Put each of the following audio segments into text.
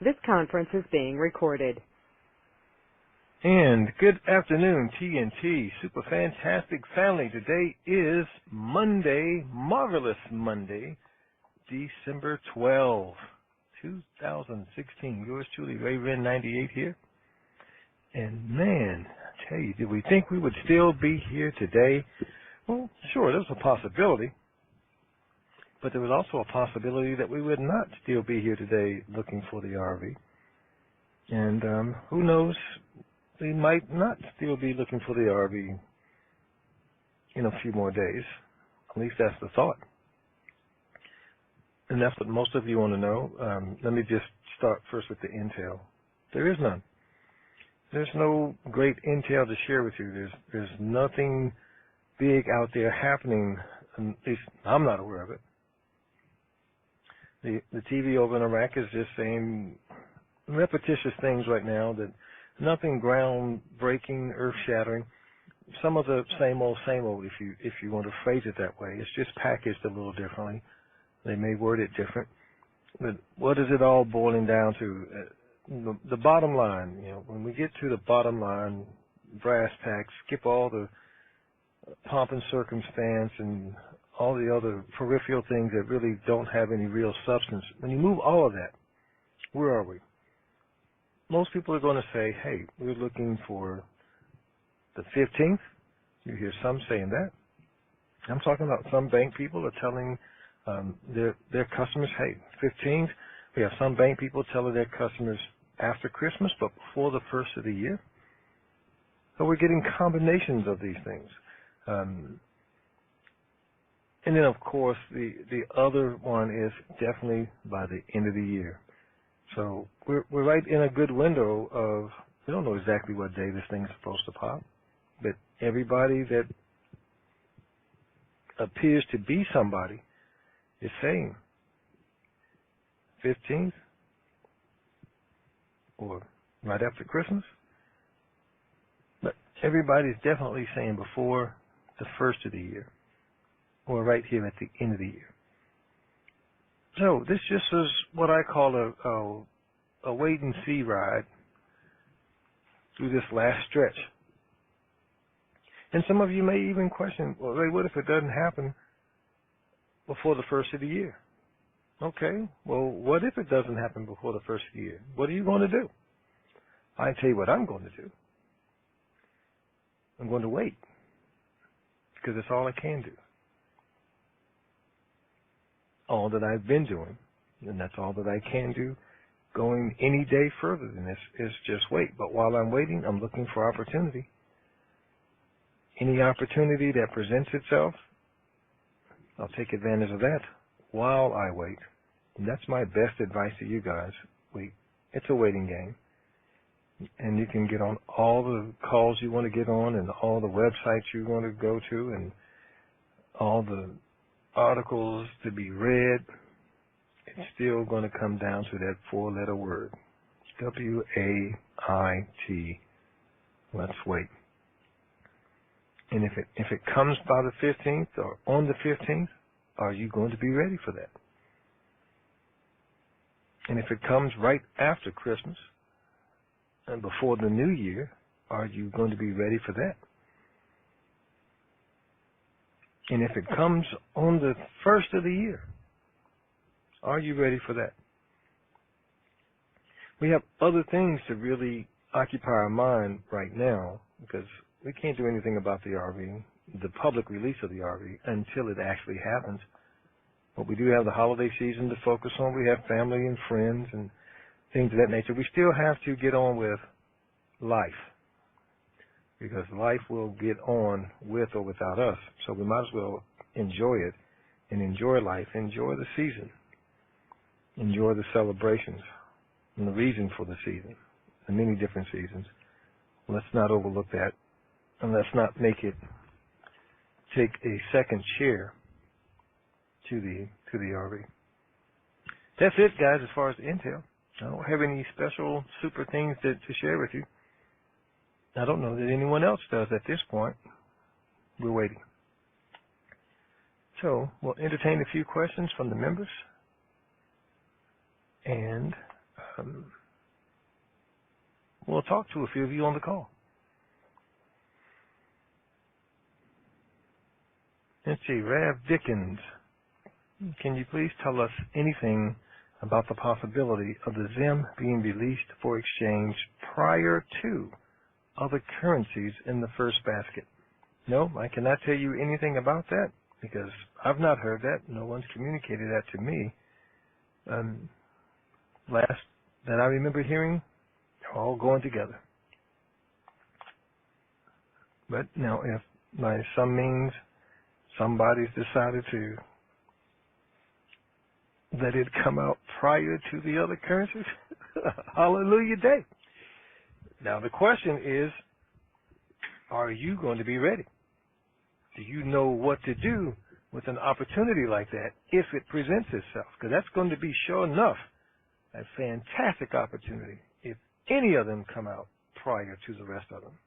This conference is being recorded. And good afternoon, TNT, super fantastic family. Today is Monday, marvelous Monday, December 12, 2016. Yours truly, Ray Ren 98 here. And man, I tell you, did we think we would still be here today? Well, sure, there was a possibility. But there was also a possibility that we would not still be here today looking for the RV. And who knows, we might not still be looking for the RV in a few more days. At least that's the thought. And that's what most of you want to know. Let me just start first with the intel. There is none. There's no great intel to share with you. There's nothing big out there happening, at least I'm not aware of it. The TV over in Iraq is just saying repetitious things right now, that nothing groundbreaking, earth-shattering. Some of the same old, if you want to phrase it that way. It's just packaged a little differently. They may word it different. But what is it all boiling down to? The bottom line, when we get to the bottom line, brass tacks, skip all the pomp and circumstance and all the other peripheral things that really don't have any real substance. When you move all of that, where are we? Most people are going to say, hey, we're looking for the 15th. You hear some saying that. I'm talking about some bank people are telling their customers, hey, 15th. We have some bank people telling their customers after Christmas, but before the first of the year. So we're getting combinations of these things. And then, of course, the other one is definitely by the end of the year. So we're right in a good window of, we don't know exactly what day this thing's supposed to pop, but everybody that appears to be somebody is saying 15th or right after Christmas. But everybody's definitely saying before the first of the year, or right here at the end of the year. So this just is what I call a wait-and-see ride through this last stretch. And some of you may even question, well, Ray, what if it doesn't happen before the first of the year? Okay, well, what if it doesn't happen before the first of the year? What are you going to do? I tell you what I'm going to do. I'm going to wait, because that's all I can do. All that I've been doing, and that's all that I can do. Going any day further than this is just wait. But while I'm waiting, I'm looking for opportunity. Any opportunity that presents itself, I'll take advantage of that while I wait. And that's my best advice to you guys. Wait. It's a waiting game. And you can get on all the calls you want to get on and all the websites you want to go to and all the articles to be read. It's still going to come down to that four-letter word, W-A-I-T. Let's wait. And if it comes by the 15th or on the 15th, are you going to be ready for that? And if it comes right after Christmas and before the New Year, are you going to be ready for that? And if it comes on the first of the year, are you ready for that? We have other things to really occupy our mind right now, because we can't do anything about the RV, the public release of the RV, until it actually happens. But we do have the holiday season to focus on. We have family and friends and things of that nature. We still have to get on with life, because life will get on with or without us. So we might as well enjoy it and enjoy life, enjoy the season, enjoy the celebrations and the reason for the season, the many different seasons. Let's not overlook that, and let's not make it take a second chair to the RV. That's it, guys, as far as the intel. I don't have any special super things to share with you. I don't know that anyone else does at this point. We're waiting. So we'll entertain a few questions from the members. And we'll talk to a few of you on the call. Let's see, Rav Dickens, can you please tell us anything about the possibility of the ZIM being released for exchange prior to other currencies in the first basket? No, I cannot tell you anything about that because I've not heard that. No one's communicated that to me. Last that I remember hearing, they're all going together. But now, if by some means somebody's decided to let it come out prior to the other currencies, hallelujah day. Now the question is, are you going to be ready? Do you know what to do with an opportunity like that if it presents itself? Because that's going to be sure enough a fantastic opportunity if any of them come out prior to the rest of them.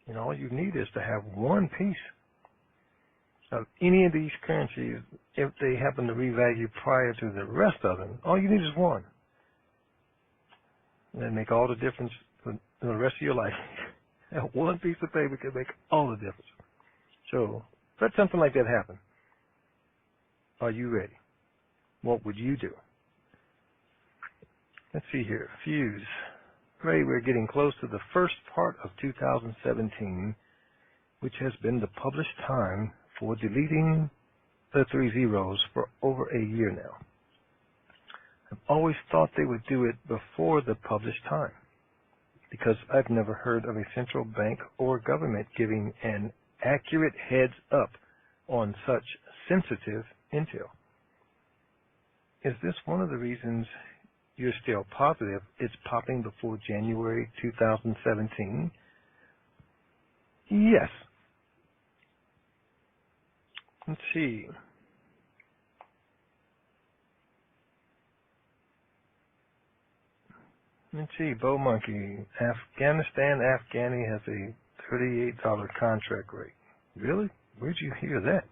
And all you need is to have one piece of any of these currencies if they happen to revalue prior to the rest of them. All you need is one. And that'd make all the difference for the rest of your life. One piece of paper could make all the difference. So let something like that happen. Are you ready? What would you do? Let's see here. Fuse. Ray, we're getting close to the first part of 2017, which has been the published time for deleting the 3 zeros for over a year now. I've always thought they would do it before the published time because I've never heard of a central bank or government giving an accurate heads up on such sensitive intel. Is this one of the reasons you're still positive it's popping before January 2017? Yes. Let's see. Let's see, Bo Monkey. Afghanistan Afghani has a $38 contract rate. Really? Where'd you hear that?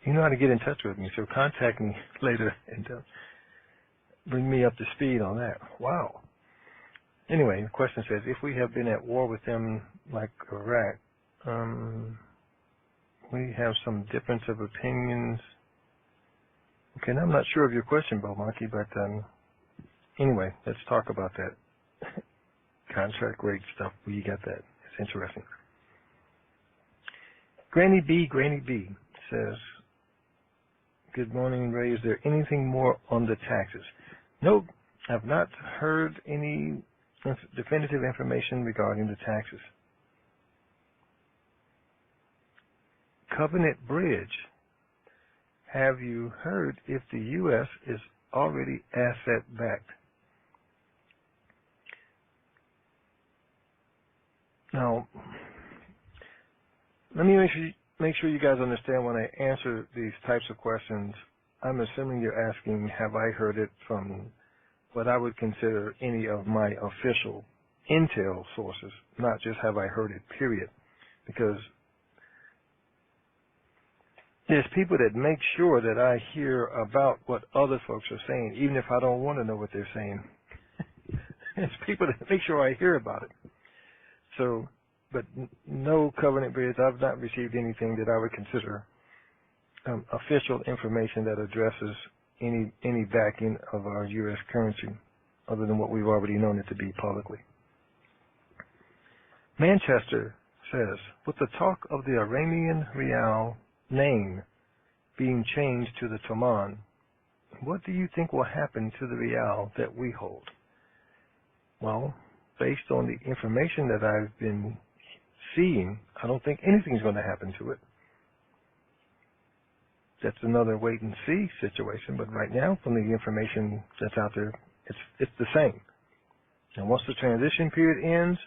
You know how to get in touch with me, so contact me later and bring me up to speed on that. Wow. Anyway, the question says, if we have been at war with them like Iraq, we have some difference of opinions. Okay, now I'm not sure of your question, Bo Monkey, but anyway, let's talk about that contract rate stuff. Where you got that? It's interesting. Granny B says, good morning, Ray. Is there anything more on the taxes? Nope. I've not heard any definitive information regarding the taxes. Covenant Bridge. Have you heard if the U.S. is already asset-backed? Now, let me make sure you guys understand when I answer these types of questions, I'm assuming you're asking, have I heard it from what I would consider any of my official intel sources, not just have I heard it, period. Because there's people that make sure that I hear about what other folks are saying, even if I don't want to know what they're saying. There's people that make sure I hear about it. So, but no Covenant Bridge, I've not received anything that I would consider official information that addresses any backing of our U.S. currency other than what we've already known it to be publicly. Manchester says, with the talk of the Iranian Rial name being changed to the Toman, what do you think will happen to the Rial that we hold? Well, based on the information that I've been seeing, I don't think anything's going to happen to it. That's another wait and see situation, but right now, from the information that's out there, it's the same. And once the transition period ends,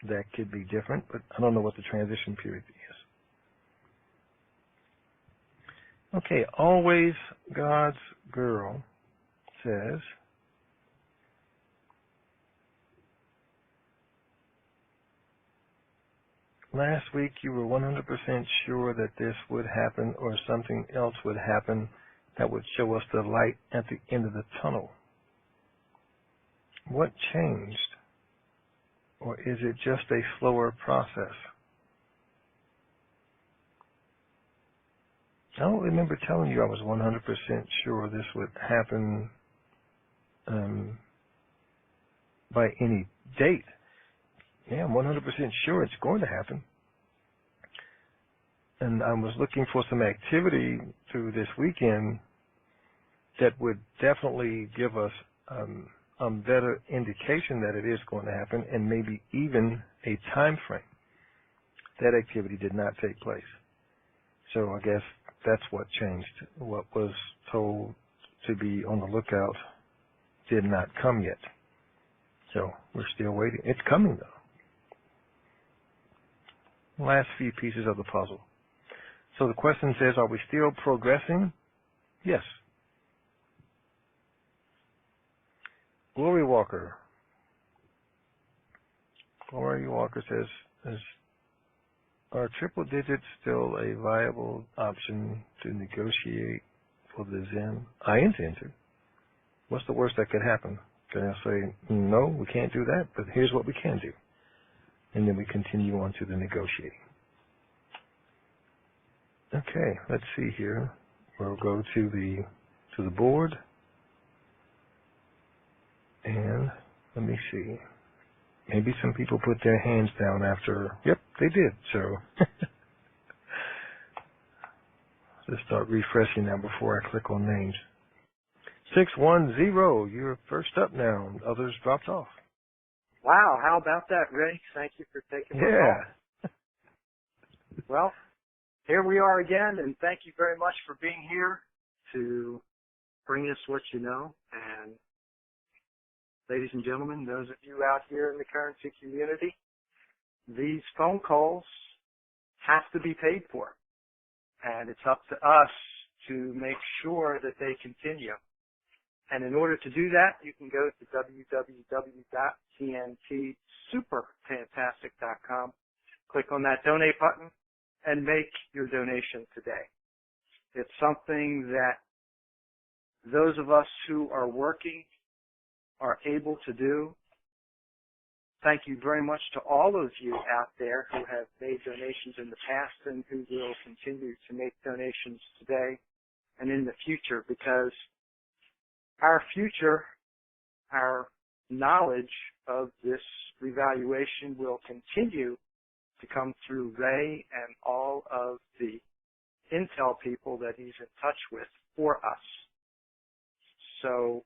that could be different, but I don't know what the transition period is. Okay, Always God's Girl says, last week you were 100% sure that this would happen or something else would happen that would show us the light at the end of the tunnel. What changed? Or is it just a slower process? I don't remember telling you I was 100% sure this would happen by any date. Yeah, I'm 100% sure it's going to happen. And I was looking for some activity through this weekend that would definitely give us a better indication that it is going to happen, and maybe even a time frame. That activity did not take place. So I guess that's what changed. What was told to be on the lookout did not come yet. So we're still waiting. It's coming, though. Last few pieces of the puzzle. So the question says, are we still progressing? Yes. Glory Walker. Glory Walker says, are triple digits still a viable option to negotiate for the Zen? I intend to. What's the worst that could happen? Can I say, no, we can't do that, but here's what we can do. And then we continue on to the negotiating. Okay, let's see here. We'll go to the board. And let me see. Maybe some people put their hands down after. Yep, they did. So let's start refreshing now before I click on names. 610, you're first up now. Others dropped off. Wow, how about that, Ray? Thank you for taking my call. Well, here we are again, and thank you very much for being here to bring us what you know. And ladies and gentlemen, those of you out here in the currency community, these phone calls have to be paid for. And it's up to us to make sure that they continue. And in order to do that, you can go to www.tntsuperfantastic.com, click on that donate button, and make your donation today. It's something that those of us who are working are able to do. Thank you very much to all of you out there who have made donations in the past and who will continue to make donations today and in the future, because our future, our knowledge of this revaluation will continue to come through Ray and all of the intel people that he's in touch with for us. So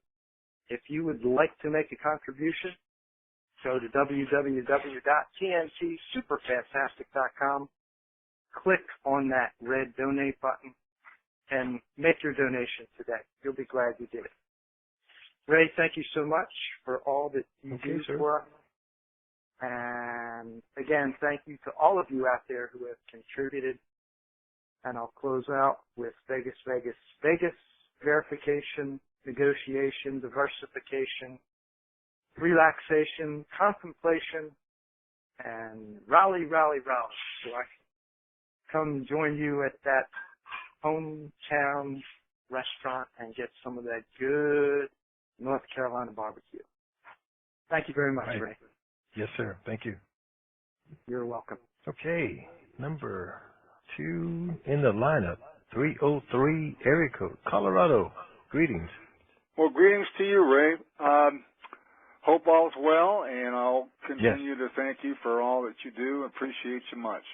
if you would like to make a contribution, go to www.tntsuperfantastic.com, click on that red donate button, and make your donation today. You'll be glad you did it. Ray, thank you so much for all that you do for us. And again, thank you to all of you out there who have contributed. And I'll close out with Vegas, Vegas, Vegas, verification, negotiation, diversification, relaxation, contemplation, and rally, rally, rally. So I can come join you at that hometown restaurant and get some of that good North Carolina barbecue. Thank you very much, Ray. Yes, sir. Thank you. You're welcome. Okay, number 2 in the lineup, 303 area code, Colorado. Greetings. Well, greetings to you, Ray. Hope all's well, and I'll continue to thank you for all that you do. Appreciate you much.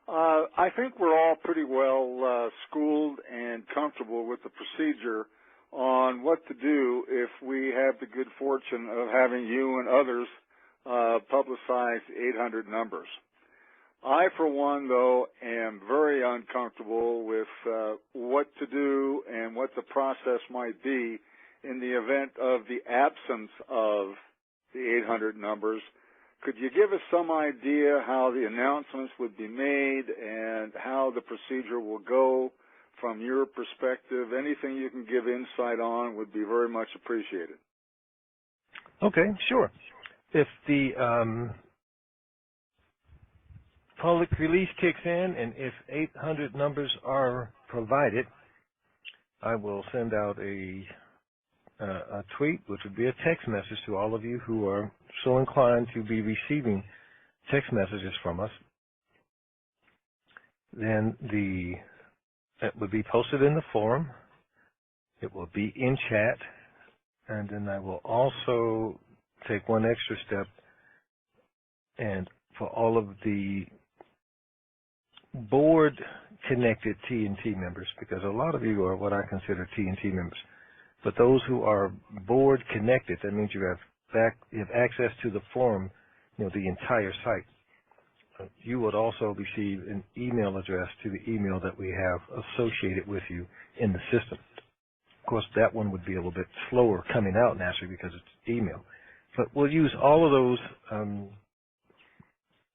I think we're all pretty well schooled and comfortable with the procedure on what to do if we have the good fortune of having you and others publicize 800 numbers. I, for one, though, am very uncomfortable with what to do and what the process might be in the event of the absence of the 800 numbers. Could you give us some idea how the announcements would be made and how the procedure will go from your perspective? Anything you can give insight on would be very much appreciated. Okay, sure. If the public release kicks in, and if 800 numbers are provided, I will send out a tweet, which would be a text message to all of you who are so inclined to be receiving text messages from us. Then that would be posted in the forum. It will be in chat, and then I will also take one extra step, and for all of the board-connected TNT members, because a lot of you are what I consider TNT members, but those who are board-connected, that means you have access to the forum, the entire site. You would also receive an email address to the email that we have associated with you in the system. Of course, that one would be a little bit slower coming out naturally because it's email. But we'll use all of those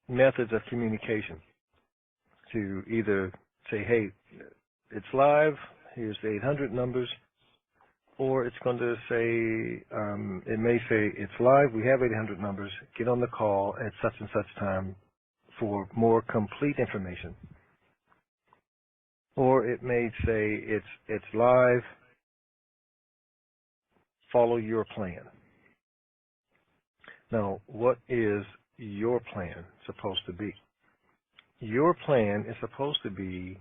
methods of communication to either say, hey, it's live, here's the 800 numbers, or it's going to say, it may say, it's live, we have 800 numbers, get on the call at such and such time for more complete information. Or it may say, it's live, follow your plan. Now, what is your plan supposed to be? Your plan is supposed to be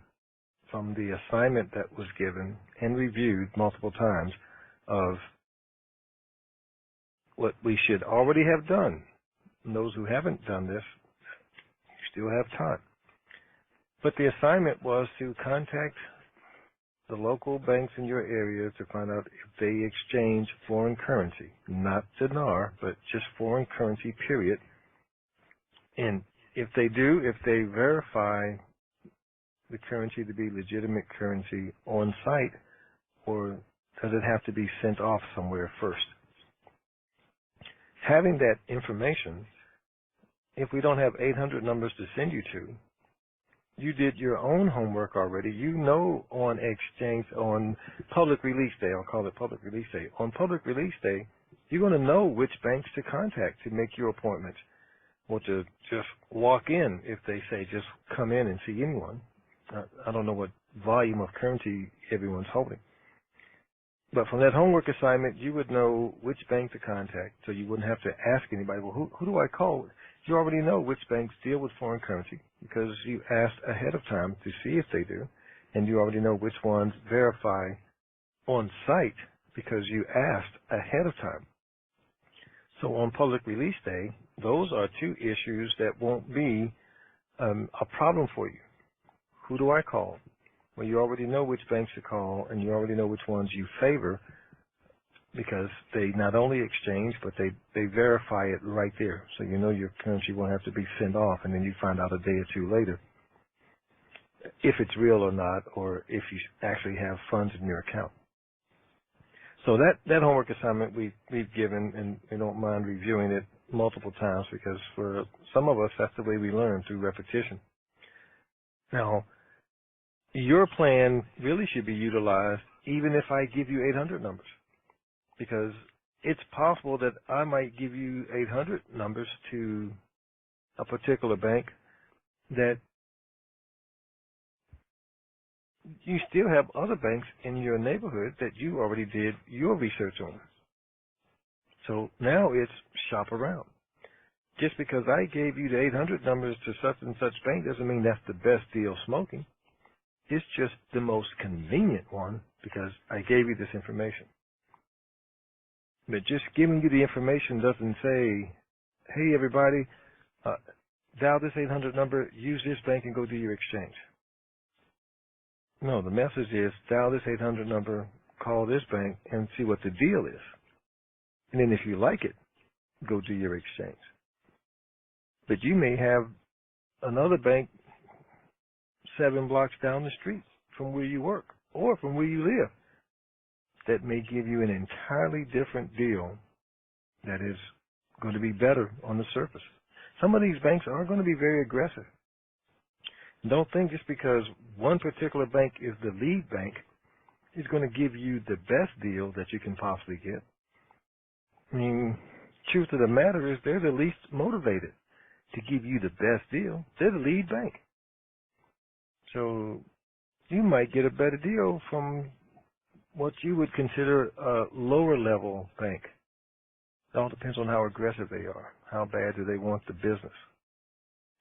from the assignment that was given and reviewed multiple times of what we should already have done. And those who haven't done this, you still have time. But the assignment was to contact the local banks in your area to find out if they exchange foreign currency, not dinar, but just foreign currency, period. And if they do, if they verify the currency to be legitimate currency on site, or does it have to be sent off somewhere first? Having that information, if we don't have 800 numbers to send you to, you did your own homework already. You know on exchange, on public release day, I'll call it public release day. On public release day, you're going to know which banks to contact to make your appointments, or to just walk in if they say just come in and see anyone. I don't know what volume of currency everyone's holding. But from that homework assignment, you would know which bank to contact, so you wouldn't have to ask anybody, well, who do I call? You already know which banks deal with foreign currency because you asked ahead of time to see if they do, and you already know which ones verify on site because you asked ahead of time. So on public release day, those are two issues that won't be a problem for you. Who do I call? Well, you already know which banks to call, and you already know which ones you favor because they not only exchange, but they verify it right there. So you know your currency won't have to be sent off, and then you find out a day or two later if it's real or not, or if you actually have funds in your account. So that homework assignment we've given, and we don't mind reviewing it multiple times because for some of us, that's the way we learn, through repetition. Now, your plan really should be utilized even if I give you 800 numbers, because it's possible that I might give you 800 numbers to a particular bank that you still have other banks in your neighborhood that you already did your research on. So now it's shop around. Just because I gave you the 800 numbers to such and such bank doesn't mean that's the best deal smoking. It's just the most convenient one because I gave you this information. But just giving you the information doesn't say, hey, everybody, dial this 800 number, use this bank, and go do your exchange. No, the message is dial this 800 number, call this bank, and see what the deal is. And then if you like it, go do your exchange. But you may have another bank 7 blocks down the street from where you work or from where you live that may give you an entirely different deal that is going to be better on the surface. Some of these banks are going to be very aggressive. Don't think just because one particular bank is the lead bank is going to give you the best deal that you can possibly get. I mean, truth of the matter is they're the least motivated. to give you the best deal. They're the lead bank. So you might get a better deal from what you would consider a lower level bank. It all depends on how aggressive they are. How bad do they want the business?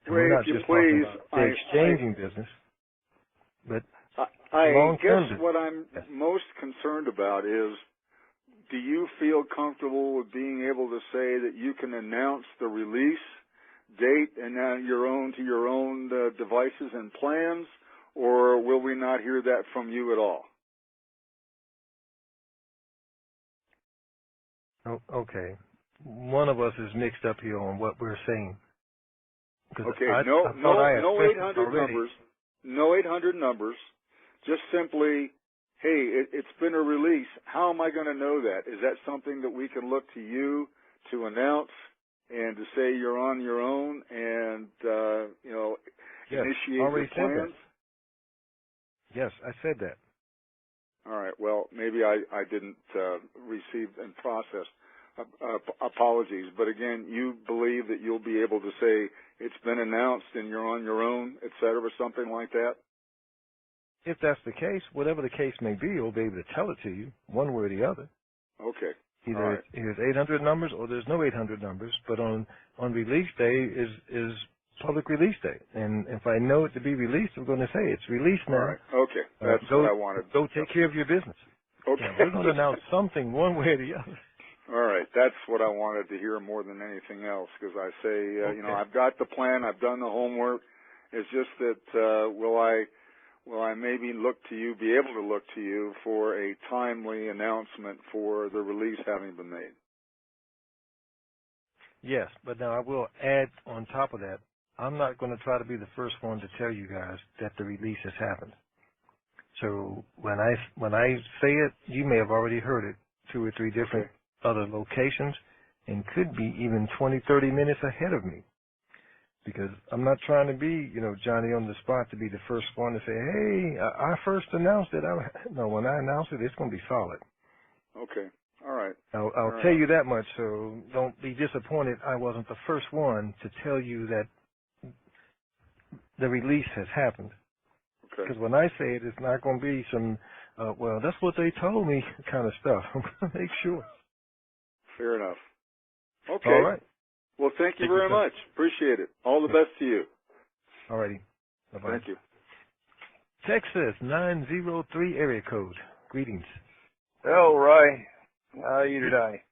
And Ray, we're not if you just please, talking about the exchanging business, but I long-term guess what I'm most concerned about is, do you feel comfortable with being able to say that you can announce the release date and your own devices and plans, or will we not hear that from you at all? Oh, okay. One of us is mixed up here on what we're saying. Okay, I no 800 already. numbers, no 800 numbers, just simply, hey, it's been a release. How am I going to know that? Is that something that we can look to you to announce and to say you're on your own and, Yes, initiate already your plans? said that. Yes, I said that. All right. Well, maybe I didn't receive and process. Apologies. But again, you believe that you'll be able to say it's been announced and you're on your own, et cetera, something like that? If that's the case, whatever the case may be, we'll be able to tell it to you one way or the other. Okay. Either there's 800 numbers or there's no 800 numbers, but on release day is public release day. And if I know it to be released, I'm going to say it's released now. All right. Okay. That's what I wanted. Go take care of your business. Okay. Yeah, we're going to announce something one way or the other. All right. That's what I wanted to hear more than anything else, because I say, Okay. I've got the plan. I've done the homework. It's just that will I maybe be able to look to you for a timely announcement for the release having been made? Yes, but now I will add on top of that, I'm not going to try to be the first one to tell you guys that the release has happened. So when I say it, you may have already heard it 2 or 3 different other locations, and could be even 20, 30 minutes ahead of me. Because I'm not trying to be, Johnny on the spot to be the first one to say, hey, I first announced it. No, when I announce it, it's going to be solid. Okay. All right. I'll tell you that much, so don't be disappointed I wasn't the first one to tell you that the release has happened. Okay. Because when I say it, it's not going to be some, well, that's what they told me kind of stuff. I'm going to make sure. Fair enough. Okay. All right. Well, thank you very much. Appreciate it. All the best to you. All righty. Bye-bye. Thank you. Texas 903 area code. Greetings. Hello, Ray. How are you today?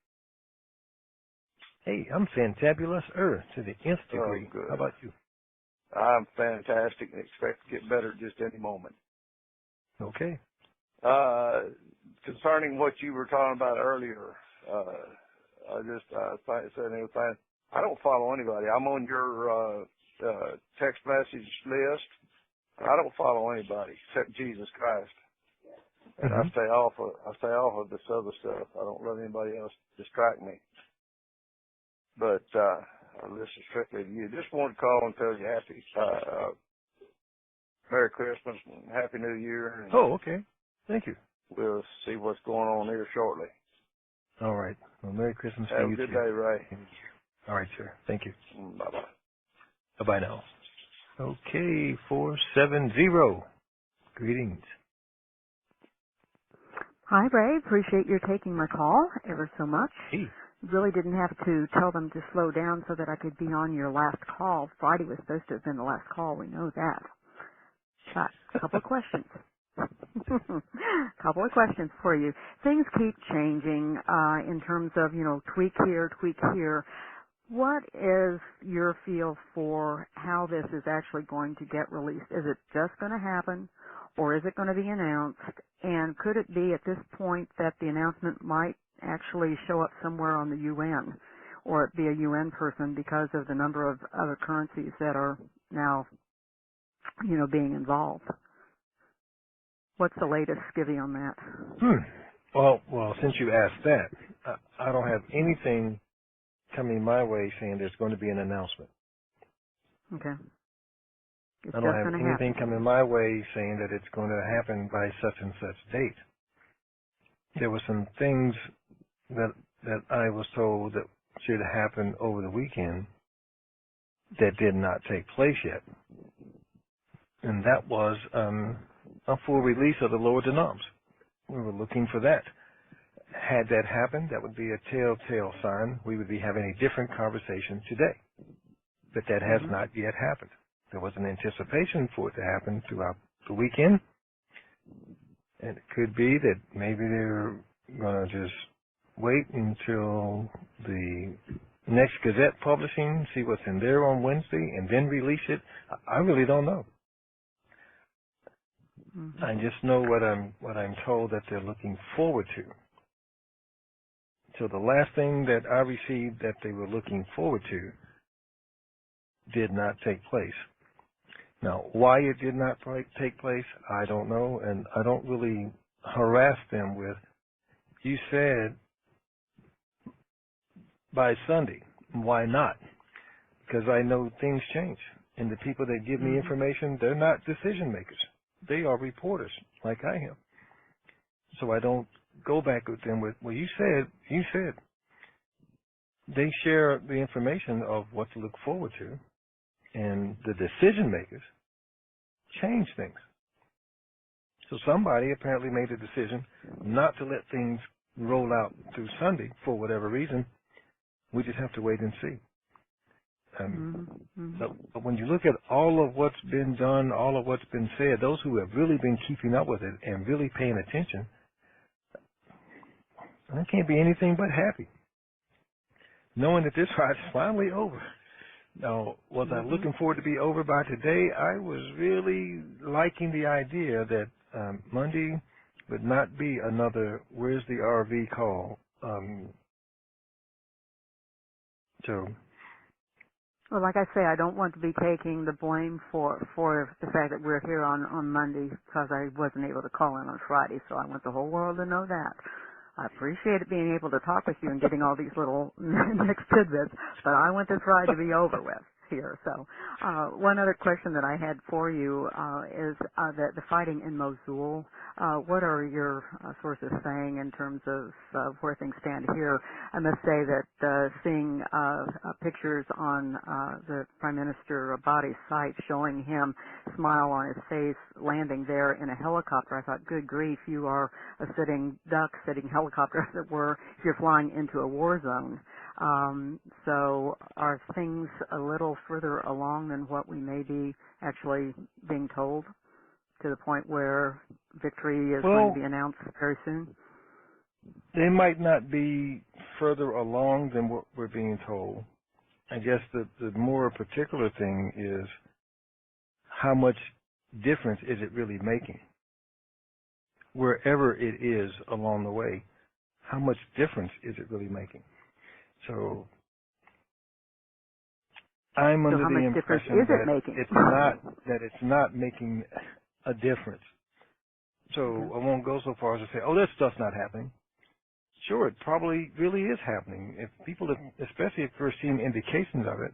Hey, I'm fantabulous to the nth degree. Good. How about you? I'm fantastic and expect to get better just any moment. Okay. Concerning what you were talking about earlier, I just said anything. I don't follow anybody. I'm on your text message list. I don't follow anybody except Jesus Christ. And I stay off of this other stuff. I don't let anybody else distract me. But this is strictly to you. Just wanted to call and tell you happy Merry Christmas and Happy New Year. And okay. Thank you. we'll see what's going on here shortly. All right. Well, Merry Christmas to Have you a good too. day, Ray. All right, sir. Thank you. Bye-bye. Bye-bye now. Okay, 470. Greetings. Hi, Ray. Appreciate your taking my call ever so much. Hey. Really didn't have to tell them to slow down so that I could be on your last call. Friday was supposed to have been the last call. We know that. But a couple of questions. Couple of questions for you. Things keep changing in terms of, tweak here, tweak here. What is your feel for how this is actually going to get released? Is it just going to happen, or is it going to be announced? And could it be at this point that the announcement might actually show up somewhere on the UN, or it be a UN person because of the number of other currencies that are now, being involved? What's the latest skivvy on that? Well, since you asked that, I don't have anything coming my way saying there's going to be an announcement. Okay. It's I don't just have gonna anything happen. coming my way saying that it's going to happen by such and such date. There were some things that I was told that should happen over the weekend, that did not take place yet, and that was a full release of the lower denoms. We were looking for that. Had that happened, that would be a telltale sign we would be having a different conversation today. But that has not yet happened. There was an anticipation for it to happen throughout the weekend, and it could be that maybe they're going to just wait until the next Gazette publishing, see what's in there on Wednesday, and then release it. I really don't know. I just know what I'm told that they're looking forward to. So the last thing that I received that they were looking forward to did not take place. Now, why it did not take place, I don't know, and I don't really harass them with, you said by Sunday. Why not? Because I know things change. And the people that give me information, they're not decision makers. They are reporters like I am. So I don't go back with them with, well, you said. They share the information of what to look forward to, and the decision makers change things. So somebody apparently made a decision not to let things roll out through Sunday for whatever reason. We just have to wait and see. So, but when you look at all of what's been done, all of what's been said, those who have really been keeping up with it and really paying attention, I can't be anything but happy, knowing that this ride is finally over. Now, was I looking forward to be over by today? I was really liking the idea that Monday would not be another "Where's the RV" call. Well, like I say, I don't want to be taking the blame for the fact that we're here on Monday because I wasn't able to call in on Friday, so I want the whole world to know that. I appreciate it being able to talk with you and getting all these little mixed tidbits, but I want this ride to be over with here. So one other question that I had for you is the fighting in Mosul. What are your sources saying in terms of where things stand here? I must say that seeing pictures on the Prime Minister Abadi's site showing him smile on his face landing there in a helicopter, I thought, good grief, you are a sitting duck, sitting helicopter, as it were. You're flying into a war zone. So are things a little further along than what we may be actually being told, to the point where victory is going to be announced very soon? They might not be further along than what we're being told. I guess the more particular thing is how much difference is it really making? Wherever it is along the way, how much difference is it really making? So I'm under the impression that it's not making a difference. So I won't go so far as to say, oh, this stuff's not happening. Sure, it probably really is happening. If people, especially if we're seeing indications of it,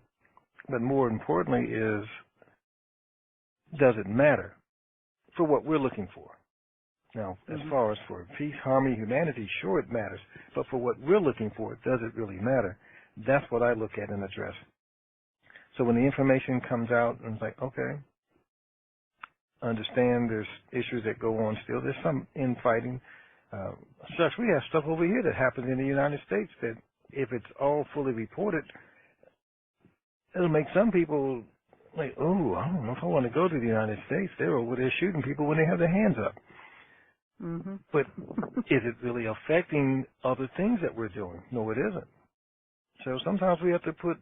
but more importantly is, does it matter for what we're looking for? Now, as far as for peace, harmony, humanity, sure it matters. But for what we're looking for, does it really matter? That's what I look at and address. So when the information comes out and it's like, okay, understand there's issues that go on still. There's some infighting. We have stuff over here that happens in the United States that if it's all fully reported, it'll make some people like, oh, I don't know if I want to go to the United States. They're over there shooting people when they have their hands up. But is it really affecting other things that we're doing? No, it isn't. So sometimes we have to put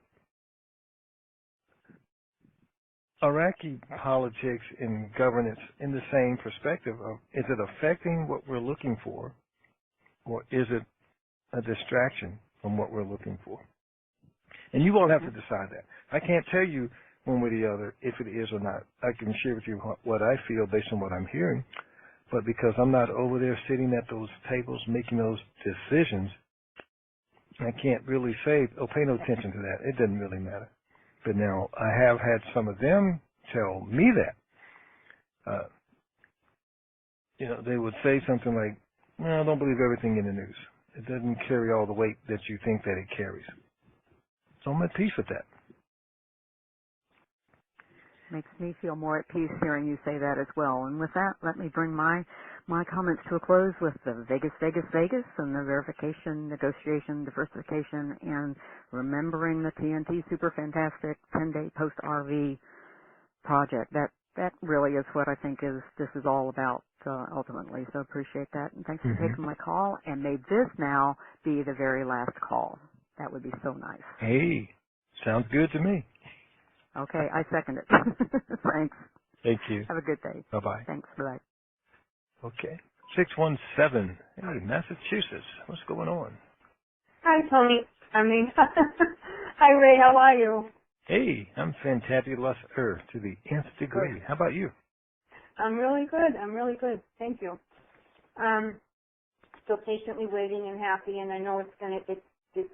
Iraqi politics and governance in the same perspective of, is it affecting what we're looking for, or is it a distraction from what we're looking for? And you won't have to decide that. I can't tell you one way or the other if it is or not. I can share with you what I feel based on what I'm hearing. But because I'm not over there sitting at those tables making those decisions, I can't really say, oh, pay no attention to that. It doesn't really matter. But now I have had some of them tell me that. They would say something like, no, don't believe everything in the news. It doesn't carry all the weight that you think that it carries. So I'm at peace with that. Makes me feel more at peace hearing you say that as well. And with that, let me bring my comments to a close with the Vegas, Vegas, Vegas, and the verification, negotiation, diversification, and remembering the TNT Super Fantastic 10-day post-RV project. That really is what I think this is all about ultimately. So appreciate that, and thanks for taking my call. And may this now be the very last call. That would be so nice. Hey, sounds good to me. Okay, I second it. Thanks. Thank you. Have a good day. Bye-bye. Thanks for that. Okay. 617. Hey, Massachusetts. What's going on? Hi, Tony. Hi, Ray. How are you? Hey, I'm fantabulous to the nth degree. Good. How about you? I'm really good. Thank you. Still patiently waiting and happy, and I know it's it's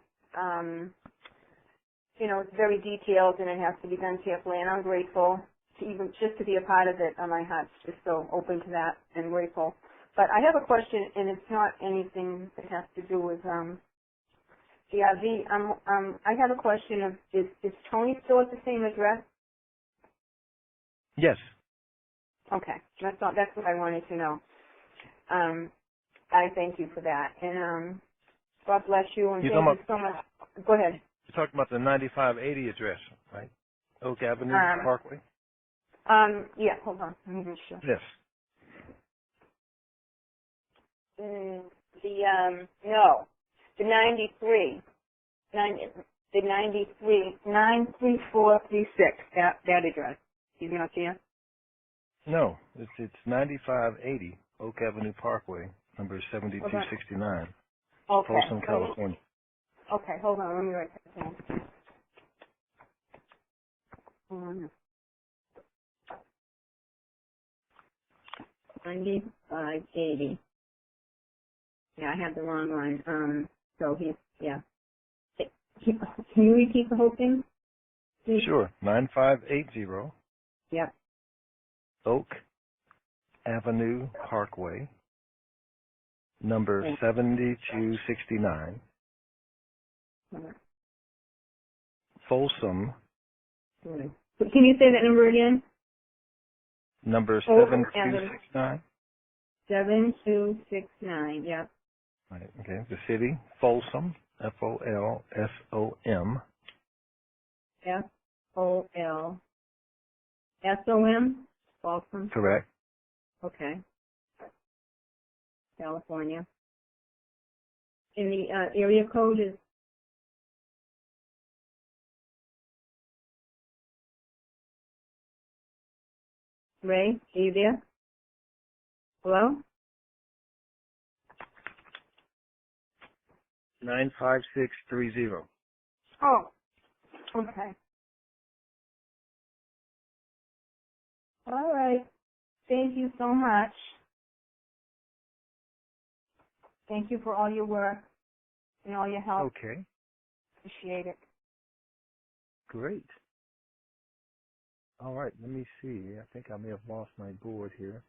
very detailed and it has to be done carefully, and I'm grateful to even just to be a part of it. My heart's just so open to that and grateful. But I have a question, and it's not anything that has to do with the RV. I have a question of is Tony still at the same address? Yes. Okay, that's what I wanted to know. I thank you for that, and God bless you, and thank you so much. Go ahead. You're talking about the 9580 address, right? Oak Avenue Parkway? Yeah, hold on. Let me make sure. Yes. The 93. The 93436, that address. He's not there? No, it's 9580 Oak Avenue Parkway, number 7269, Okay. Folsom, California. Okay, hold on. Let me write that down. 9580. Yeah, I had the wrong one. So yeah. Can you repeat the whole thing? Please? Sure. 9580 Yep. Oak Avenue Parkway, number 7269, Folsom. Can you say that number again? Number 7269. 7269, yep. Right, okay. The city, Folsom, Folsom. Folsom? Folsom? Correct. Okay. California. And the area code is? Ray, are you there? Hello? 95630. Oh, okay. All right. Thank you so much. Thank you for all your work and all your help. Okay. Appreciate it. Great. All right, let me see. I think I may have lost my board here.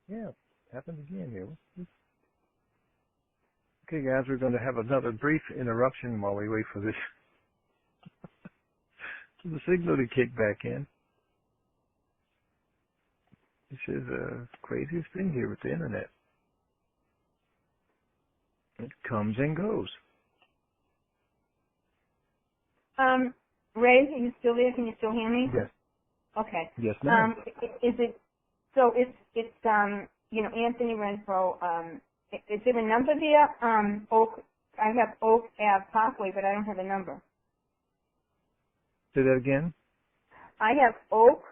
Yeah, happened again here. Okay, guys, we're going to have another brief interruption while we wait for the signal to kick back in. This is the craziest thing here with the internet. It comes and goes. Ray, are you still there? Can you still hear me? Yes. Okay. Yes, ma'am. Is it so? It's Anthony Renfro. Is there a number there? Oak. I have Oak Ave Parkway, but I don't have a number. Say that again. I have Oak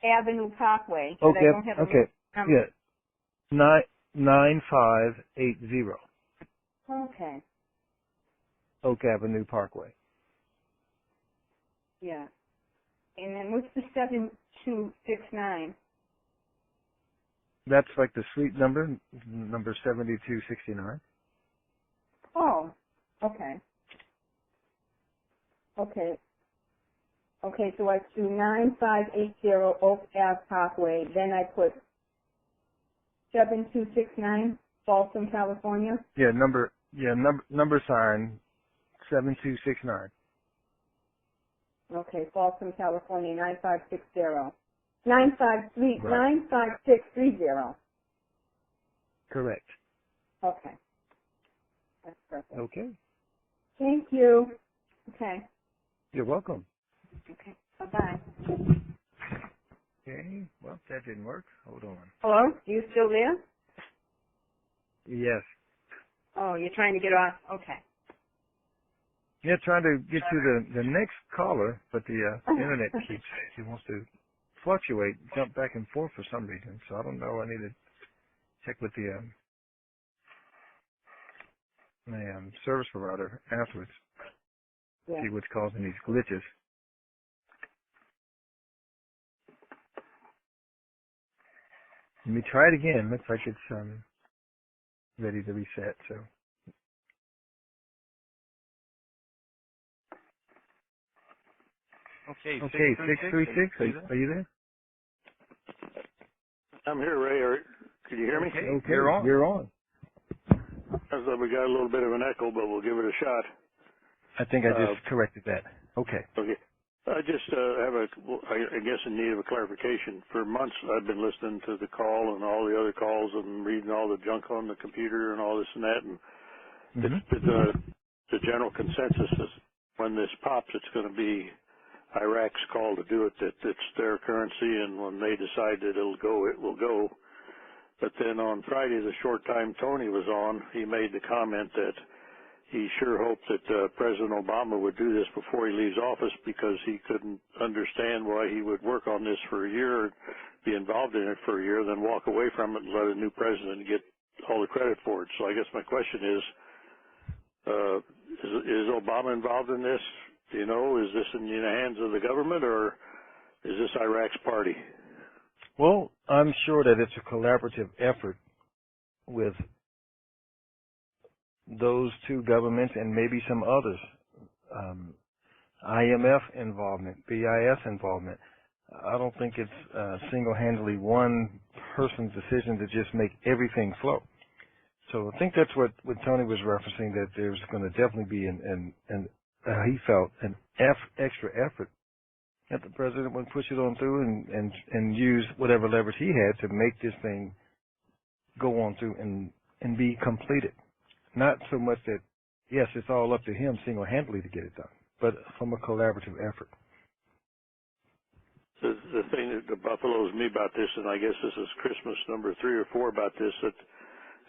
Avenue Parkway, but I don't have a number. Yeah. 9580 Okay. Oak Avenue Parkway. Yeah. And then what's the 7269? That's like the suite number 7269. Oh, okay. Okay. Okay, so I do 9580 Oak Ave Parkway. Then I put 7269 Folsom, California. Number sign 7269. Okay, Folsom, California, 95630. 95630. Correct. Okay. That's perfect. Okay. Thank you. Okay. You're welcome. Okay. Bye-bye. Okay. Well, that didn't work. Hold on. Hello? You still there? Yes. Oh, you're trying to get off? Okay. Yeah, trying to get to the next caller, but the internet she wants to fluctuate, jump back and forth for some reason. So I don't know. I need to check with the my service provider afterwards. Yeah. See what's causing these glitches. Let me try it again. Looks like it's ready to reset. So. Okay, Okay, 636. Are you there? I'm here, Ray. Can you hear me? Okay, you're on. Sounds like we got a little bit of an echo, but we'll give it a shot. I think I just corrected that. Okay. Okay. I just have I guess in need of a clarification. For months I've been listening to the call and all the other calls and reading all the junk on the computer and all this and that, and the general consensus is when this pops, it's going to be Iraq's call to do it, that it's their currency, and when they decide that it'll go, it will go. But then on Friday, the short time Tony was on, he made the comment that he sure hoped that President Obama would do this before he leaves office because he couldn't understand why he would work on this for a year, be involved in it for a year, then walk away from it and let a new president get all the credit for it. So I guess my question is Obama involved in this? Do you know, is this in the hands of the government or is this Iraq's party? Well, I'm sure that it's a collaborative effort with those two governments and maybe some others. IMF involvement, BIS involvement. I don't think it's single-handedly one person's decision to just make everything flow. So I think that's what Tony was referencing, that there's going to definitely be he felt an extra effort that the president would push it on through and use whatever leverage he had to make this thing go on through and be completed. Not so much that, yes, it's all up to him single-handedly to get it done, but from a collaborative effort. The thing that buffaloes me about this, and I guess this is Christmas number 3 or 4 about this, that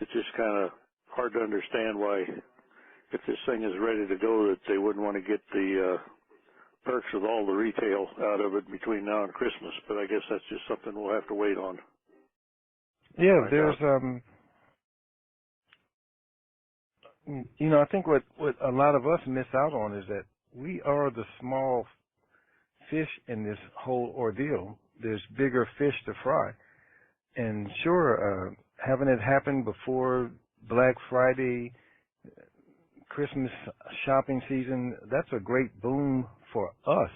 it's just kind of hard to understand why, if this thing is ready to go, that they wouldn't want to get the perks of all the retail out of it between now and Christmas. But I guess that's just something we'll have to wait on. Yeah, there's I think what a lot of us miss out on is that we are the small fish in this whole ordeal. There's bigger fish to fry. And sure, having it happen before Black Friday, Christmas shopping season, that's a great boom for us.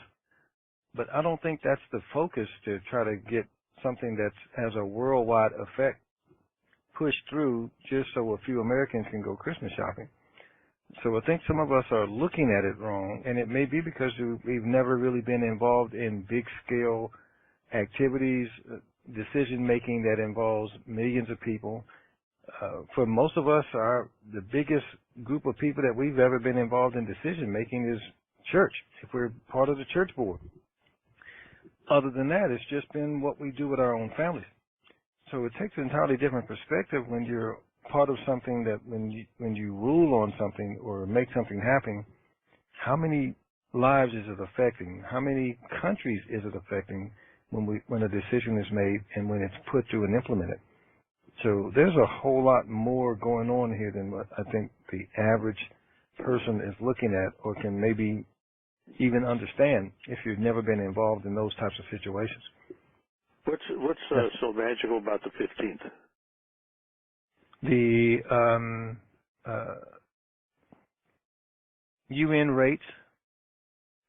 But I don't think that's the focus, to try to get something that has a worldwide effect pushed through just so a few Americans can go Christmas shopping. So I think some of us are looking at it wrong, and it may be because we've never really been involved in big-scale activities, decision-making that involves millions of people. For most of us, the biggest group of people that we've ever been involved in decision-making is church, if we're part of the church board. Other than that, it's just been what we do with our own families. So it takes an entirely different perspective when you're part of something, that when you rule on something or make something happen, how many lives is it affecting? How many countries is it affecting when a decision is made and when it's put through and implemented? So there's a whole lot more going on here than what I think the average person is looking at or can maybe even understand if you've never been involved in those types of situations. What's so magical about the 15th? The UN rates,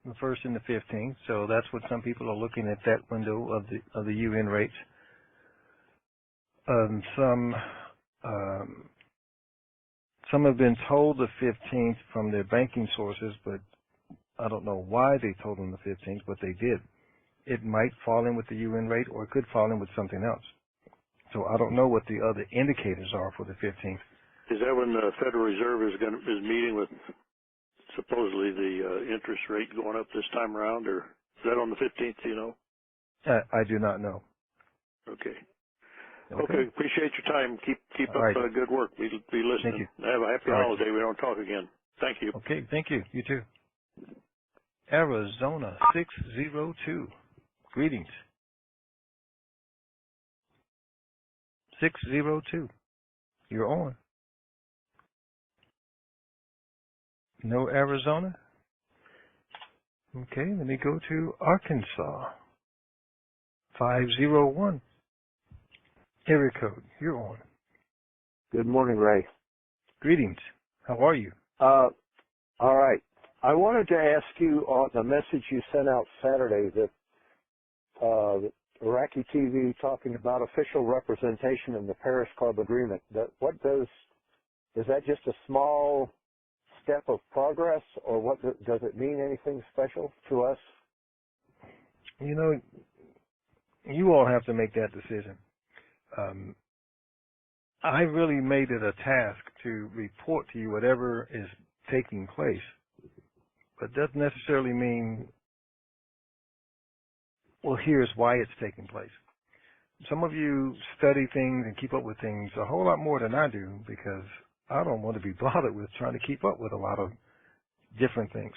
the 1st and the 15th. So that's what some people are looking at, that window of the UN rates. Some have been told the 15th from their banking sources, but I don't know why they told them the 15th, but they did. It might fall in with the UN rate, or it could fall in with something else. So I don't know what the other indicators are for the 15th. Is that when the Federal Reserve is meeting with supposedly the interest rate going up this time around, or is that on the 15th? Do you know? I do not know. Okay. Okay. Appreciate your time. Keep up good work. Be listening. Thank you. Have a happy holiday. We don't talk again. Thank you. Okay. Thank you. You too. Arizona 602. Greetings. 602. You're on. No Arizona? Okay, let me go to Arkansas. 501. Area code. You're on. Good morning, Ray. Greetings. How are you? All right. I wanted to ask you on the message you sent out Saturday that Iraqi TV talking about official representation in the Paris Club Agreement. Is that just a small step of progress, or what does it mean anything special to us? You know, you all have to make that decision. I really made it a task to report to you whatever is taking place, but doesn't necessarily mean, well, here's why it's taking place. Some of you study things and keep up with things a whole lot more than I do, because I don't want to be bothered with trying to keep up with a lot of different things.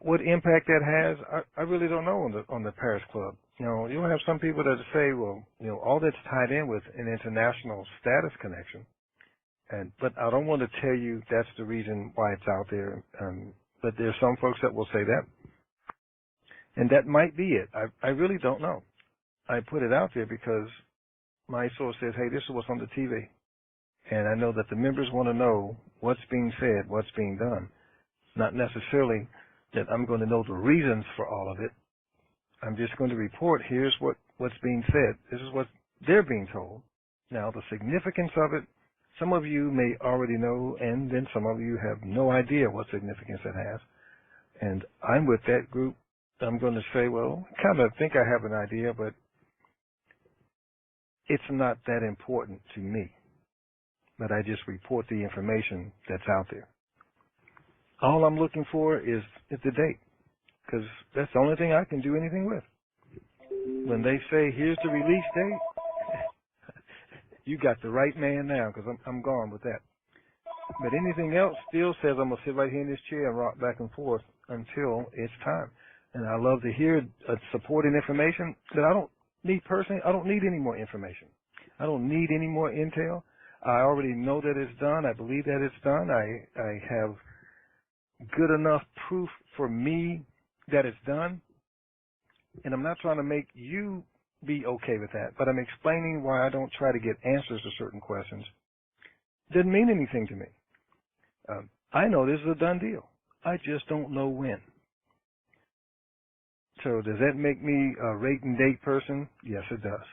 What impact that has, I really don't know on the Paris Club. You know, you'll have some people that say, well, you know, all that's tied in with an international status connection. But I don't want to tell you that's the reason why it's out there. But there's some folks that will say that. And that might be it. I really don't know. I put it out there because my source says, hey, this is what's on the TV. And I know that the members want to know what's being said, what's being done. Not necessarily that I'm going to know the reasons for all of it. I'm just going to report, here's what's being said. This is what they're being told. Now, the significance of it, some of you may already know, and then some of you have no idea what significance it has. And I'm with that group. I'm going to say, well, I kind of think I have an idea, but it's not that important to me. But I just report the information that's out there. All I'm looking for is the date, because that's the only thing I can do anything with. When they say, here's the release date, you got the right man now, because I'm gone with that. But anything else still says I'm going to sit right here in this chair and rock back and forth until it's time. And I love to hear supporting information that I don't need personally. I don't need any more information. I don't need any more intel. I already know that it's done. I believe that it's done. I have good enough proof for me that it's done. And I'm not trying to make you be okay with that, but I'm explaining why I don't try to get answers to certain questions. Doesn't mean anything to me. I know this is a done deal. I just don't know when. So does that make me a rate and date person? Yes, it does.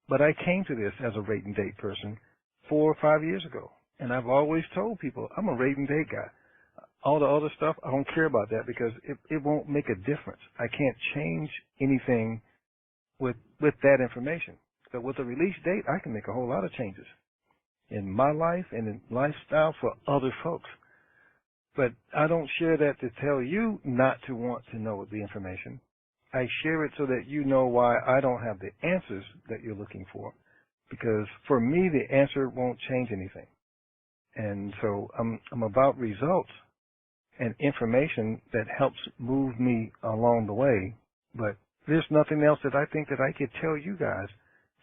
But I came to this as a rate and date person 4 or 5 years ago. And I've always told people I'm a rate and date guy. All the other stuff, I don't care about that because it won't make a difference. I can't change anything with that information. But with a release date, I can make a whole lot of changes in my life and in lifestyle for other folks. But I don't share that to tell you not to want to know the information. I share it so that you know why I don't have the answers that you're looking for. Because for me, the answer won't change anything. And so I'm about results and information that helps move me along the way. But there's nothing else that I think that I could tell you guys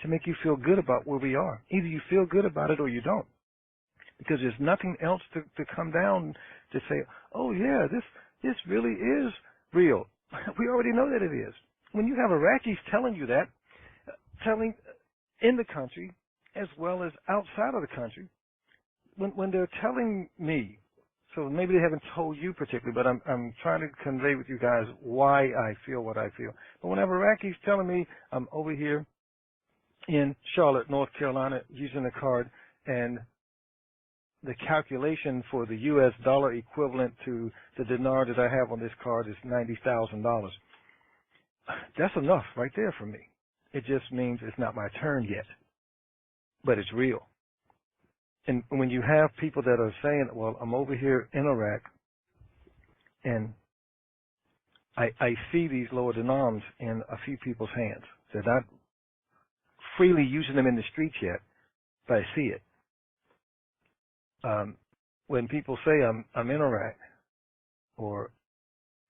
to make you feel good about where we are. Either you feel good about it or you don't. Because there's nothing else to come down to say, oh yeah, this really is real. We already know that it is. When you have Iraqis telling you that, telling in the country as well as outside of the country, when they're telling me, so maybe they haven't told you particularly, but I'm trying to convey with you guys why I feel what I feel. But whenever Iraqis telling me I'm over here in Charlotte, North Carolina, using a card, and the calculation for the U.S. dollar equivalent to the dinar that I have on this card is $90,000. That's enough right there for me. It just means it's not my turn yet, but it's real. And when you have people that are saying, well, I'm over here in Iraq, and I see these lower denoms in a few people's hands. They're not freely using them in the streets yet, but I see it. When people say I'm in Iraq, or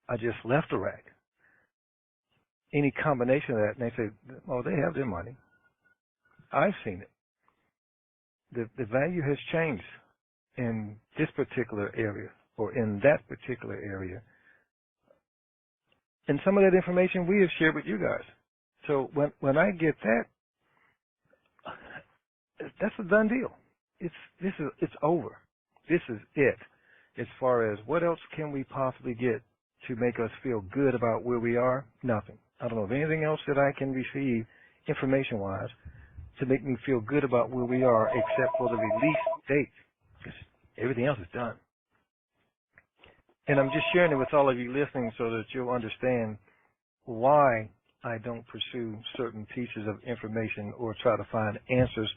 I just left Iraq, any combination of that, and they say, oh, they have their money. I've seen it. The value has changed in this particular area or in that particular area. And some of that information we have shared with you guys. So when I get that, that's a done deal. It's over. This is it. As far as what else can we possibly get to make us feel good about where we are? Nothing. I don't know of anything else that I can receive information-wise to make me feel good about where we are except for the release date. Just everything else is done. And I'm just sharing it with all of you listening so that you'll understand why I don't pursue certain pieces of information or try to find answers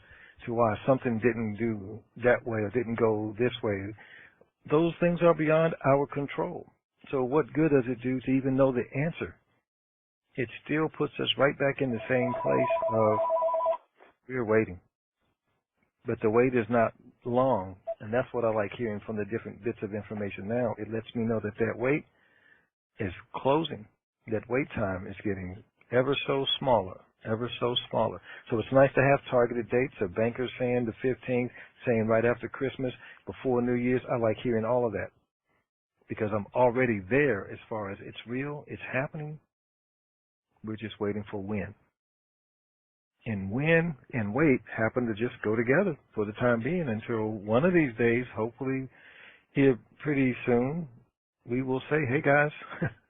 to why something didn't do that way or didn't go this way. Those things are beyond our control. So what good does it do to even know the answer? It still puts us right back in the same place of we're waiting. But the wait is not long, and that's what I like hearing from the different bits of information now. It lets me know that that wait is closing. That wait time is getting ever so smaller, ever so smaller. So it's nice to have targeted dates. A banker saying the 15th, saying right after Christmas, before New Year's. I like hearing all of that because I'm already there as far as it's real, it's happening. We're just waiting for when. And when and wait happen to just go together for the time being until one of these days, hopefully here pretty soon, we will say, hey guys,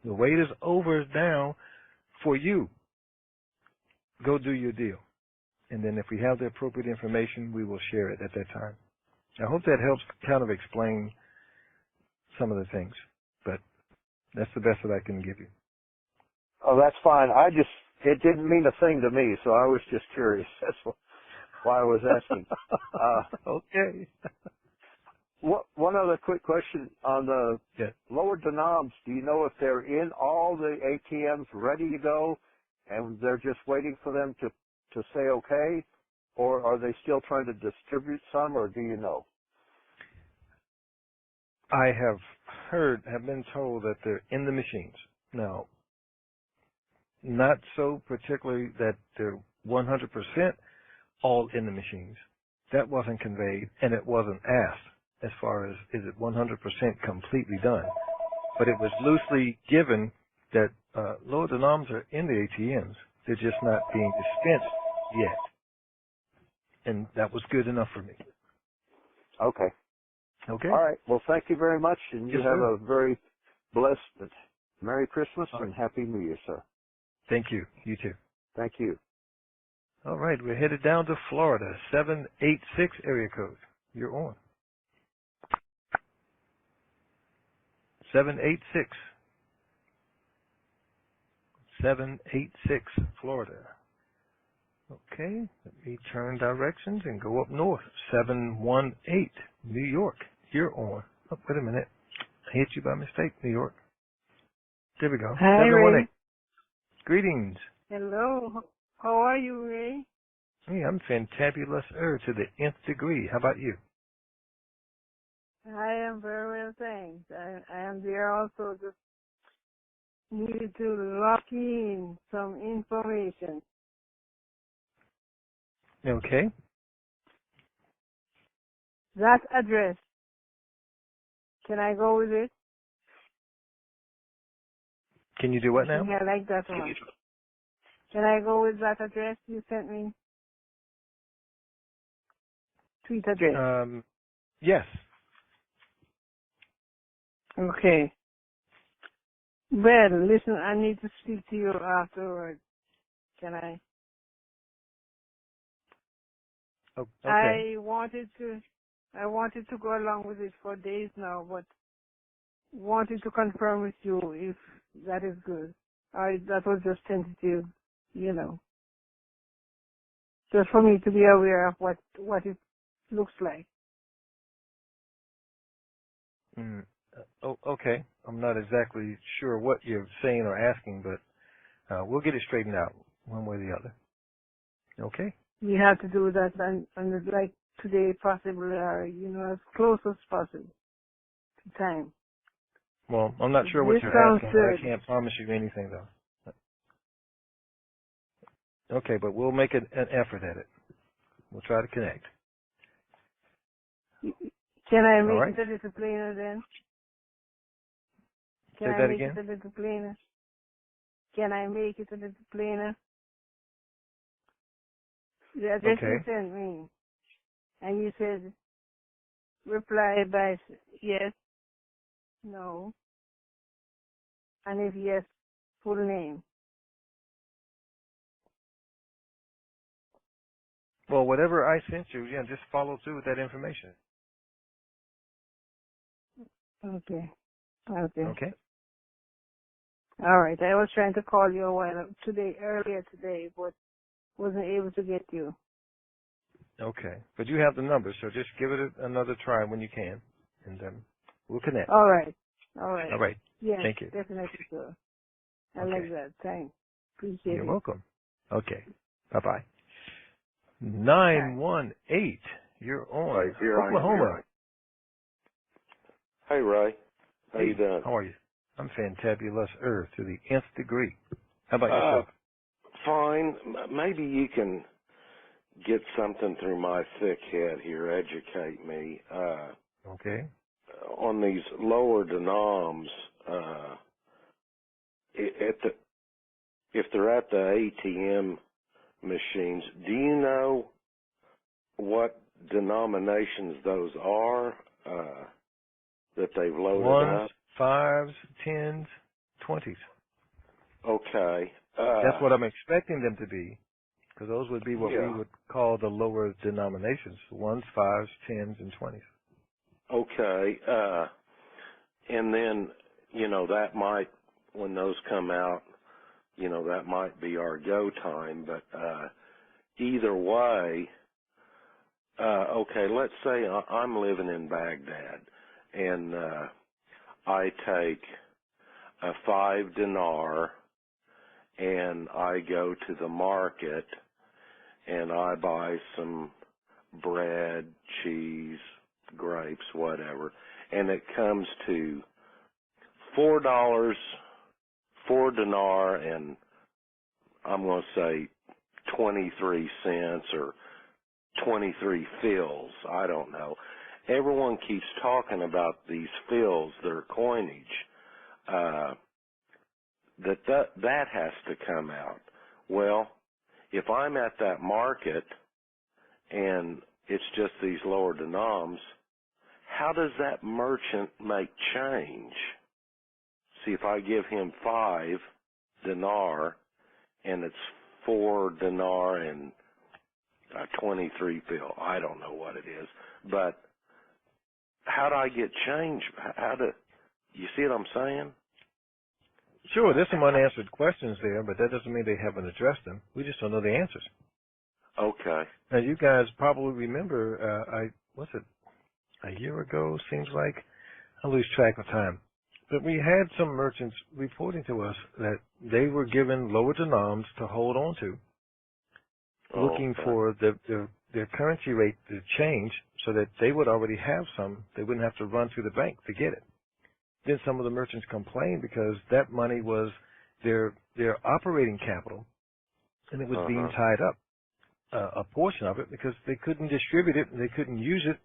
the wait is over now for you. Go do your deal. And then if we have the appropriate information, we will share it at that time. I hope that helps kind of explain some of the things, but that's the best that I can give you. Oh, that's fine. It didn't mean a thing to me, so I was just curious. That's why I was asking. Okay. One other quick question on the lower denoms. Do you know if they're in all the ATMs ready to go and they're just waiting for them to say okay, or are they still trying to distribute some, or do you know? I have been told that they're in the machines. Now, not so particularly that they're 100% all in the machines. That wasn't conveyed, and it wasn't asked as far as is it 100% completely done. But it was loosely given that lower denoms are in the ATMs. They're just not being dispensed yet. And that was good enough for me. Okay. Okay. All right. Well, thank you very much, and you Yes, have sir. a very blessed Merry Christmas All right. and Happy New Year, sir. Thank you. You too. Thank you. All right. We're headed down to Florida, 786 area code. You're on. 786. 786, Florida. Okay, let me turn directions and go up north. 718, New York. You're on. Oh, wait a minute. I hit you by mistake, New York. There we go. Hi, 718. Ray. Greetings. Hello. How are you, Ray? Hey, I'm fantabulous to the nth degree. How about you? I am very well, thanks. I am there also. Just need to lock in some information. Okay. That address. Can I go with it? Can you do what now? I like that one. Can I go with that address you sent me? Tweet address. Yes. Okay. Well, listen, I need to speak to you afterwards. Can I? Oh, okay. I wanted to I wanted to go along with it for days now, but wanted to confirm with you if that is good. That was just tentative, you know. Just for me to be aware of what it looks like. Okay. I'm not exactly sure what you're saying or asking, but we'll get it straightened out one way or the other. Okay? We have to do that and like today possible, or, you know, as close as possible to time. Well, I'm not sure what This you're sounds asking, good. but I can't promise you anything, though. Okay, but we'll make an effort at it. We'll try to connect. Can I All make right? it a little plainer then? Say Can I that make again? it a little plainer? Can I make it a little plainer? The address you Okay. sent me, and you said reply by yes, no, and if yes, full name. Well, whatever I sent you, yeah, just follow through with that information. Okay. Okay. Okay? All right. I was trying to call you a while earlier today, but wasn't able to get you. Okay. But you have the number, so just give it another try when you can, and we'll connect. All right. All right. All right. Yes, Thank you. definitely so. I Okay. like that. Thanks. Appreciate You're it. welcome. Okay. Bye-bye. Bye. 918. You're on Right, here Oklahoma. I am. Hey, Ray. How Hey, you doing? how are you? I'm fantabulous Earth to the nth degree. How about yourself? Fine. Maybe you can get something through my thick head here, educate me. Okay. On these lower denoms, if they're at the ATM machines, do you know what denominations those are that they've loaded Ones, up? 5s, 10s, 20s. Okay. That's what I'm expecting them to be, because those would be what we would call the lower denominations: 1s, 5s, 10s, and 20s. Okay. And then, you know, that might, when those come out, you know, that might be our go time. But either way, okay, let's say I'm living in Baghdad, and I take a 5 dinar, and I go to the market, and I buy some bread, cheese, grapes, whatever, and it comes to $4, 4 dinar, and I'm going to say 23 cents or 23 fills. I don't know. Everyone keeps talking about these fills, their coinage. That has to come out. Well, if I'm at that market and it's just these lower denoms, how does that merchant make change? See, if I give him 5 dinar and it's 4 dinar and 23 fill, I don't know what it is, but how do I get change? You see what I'm saying? Sure, there's some unanswered questions there, but that doesn't mean they haven't addressed them. We just don't know the answers. Okay. Now, you guys probably remember, a year ago, seems like? I lose track of time. But we had some merchants reporting to us that they were given lower denoms to hold on to, looking for their currency rate to change so that they would already have some. They wouldn't have to run through the bank to get it. Then some of the merchants complained because that money was their operating capital, and it was being tied up, a portion of it, because they couldn't distribute it and they couldn't use it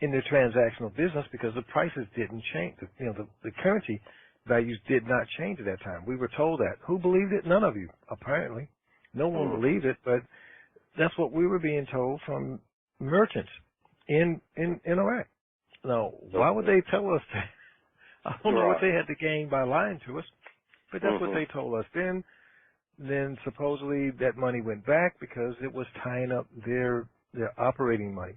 in their transactional business because the prices didn't change. The currency values did not change at that time. We were told that. Who believed it? None of you, apparently. No one believed it, but that's what we were being told from merchants in Iraq. Now, why would they tell us that? I don't know what they had to gain by lying to us, but that's what they told us. Then supposedly that money went back because it was tying up their operating money.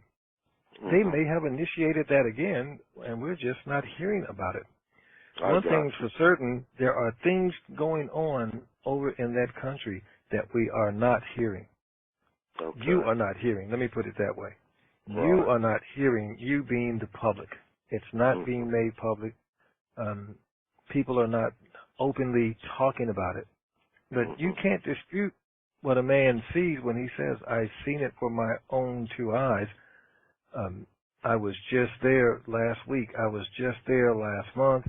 they may have initiated that again, and we're just not hearing about it. One thing's for certain, there are things going on over in that country that we are not hearing. Okay. You are not hearing. Let me put it that way. Right. You are not hearing, you being the public. It's not being made public. People are not openly talking about it. But you can't dispute what a man sees when he says, I've seen it for my own two eyes. I was just there last week. I was just there last month.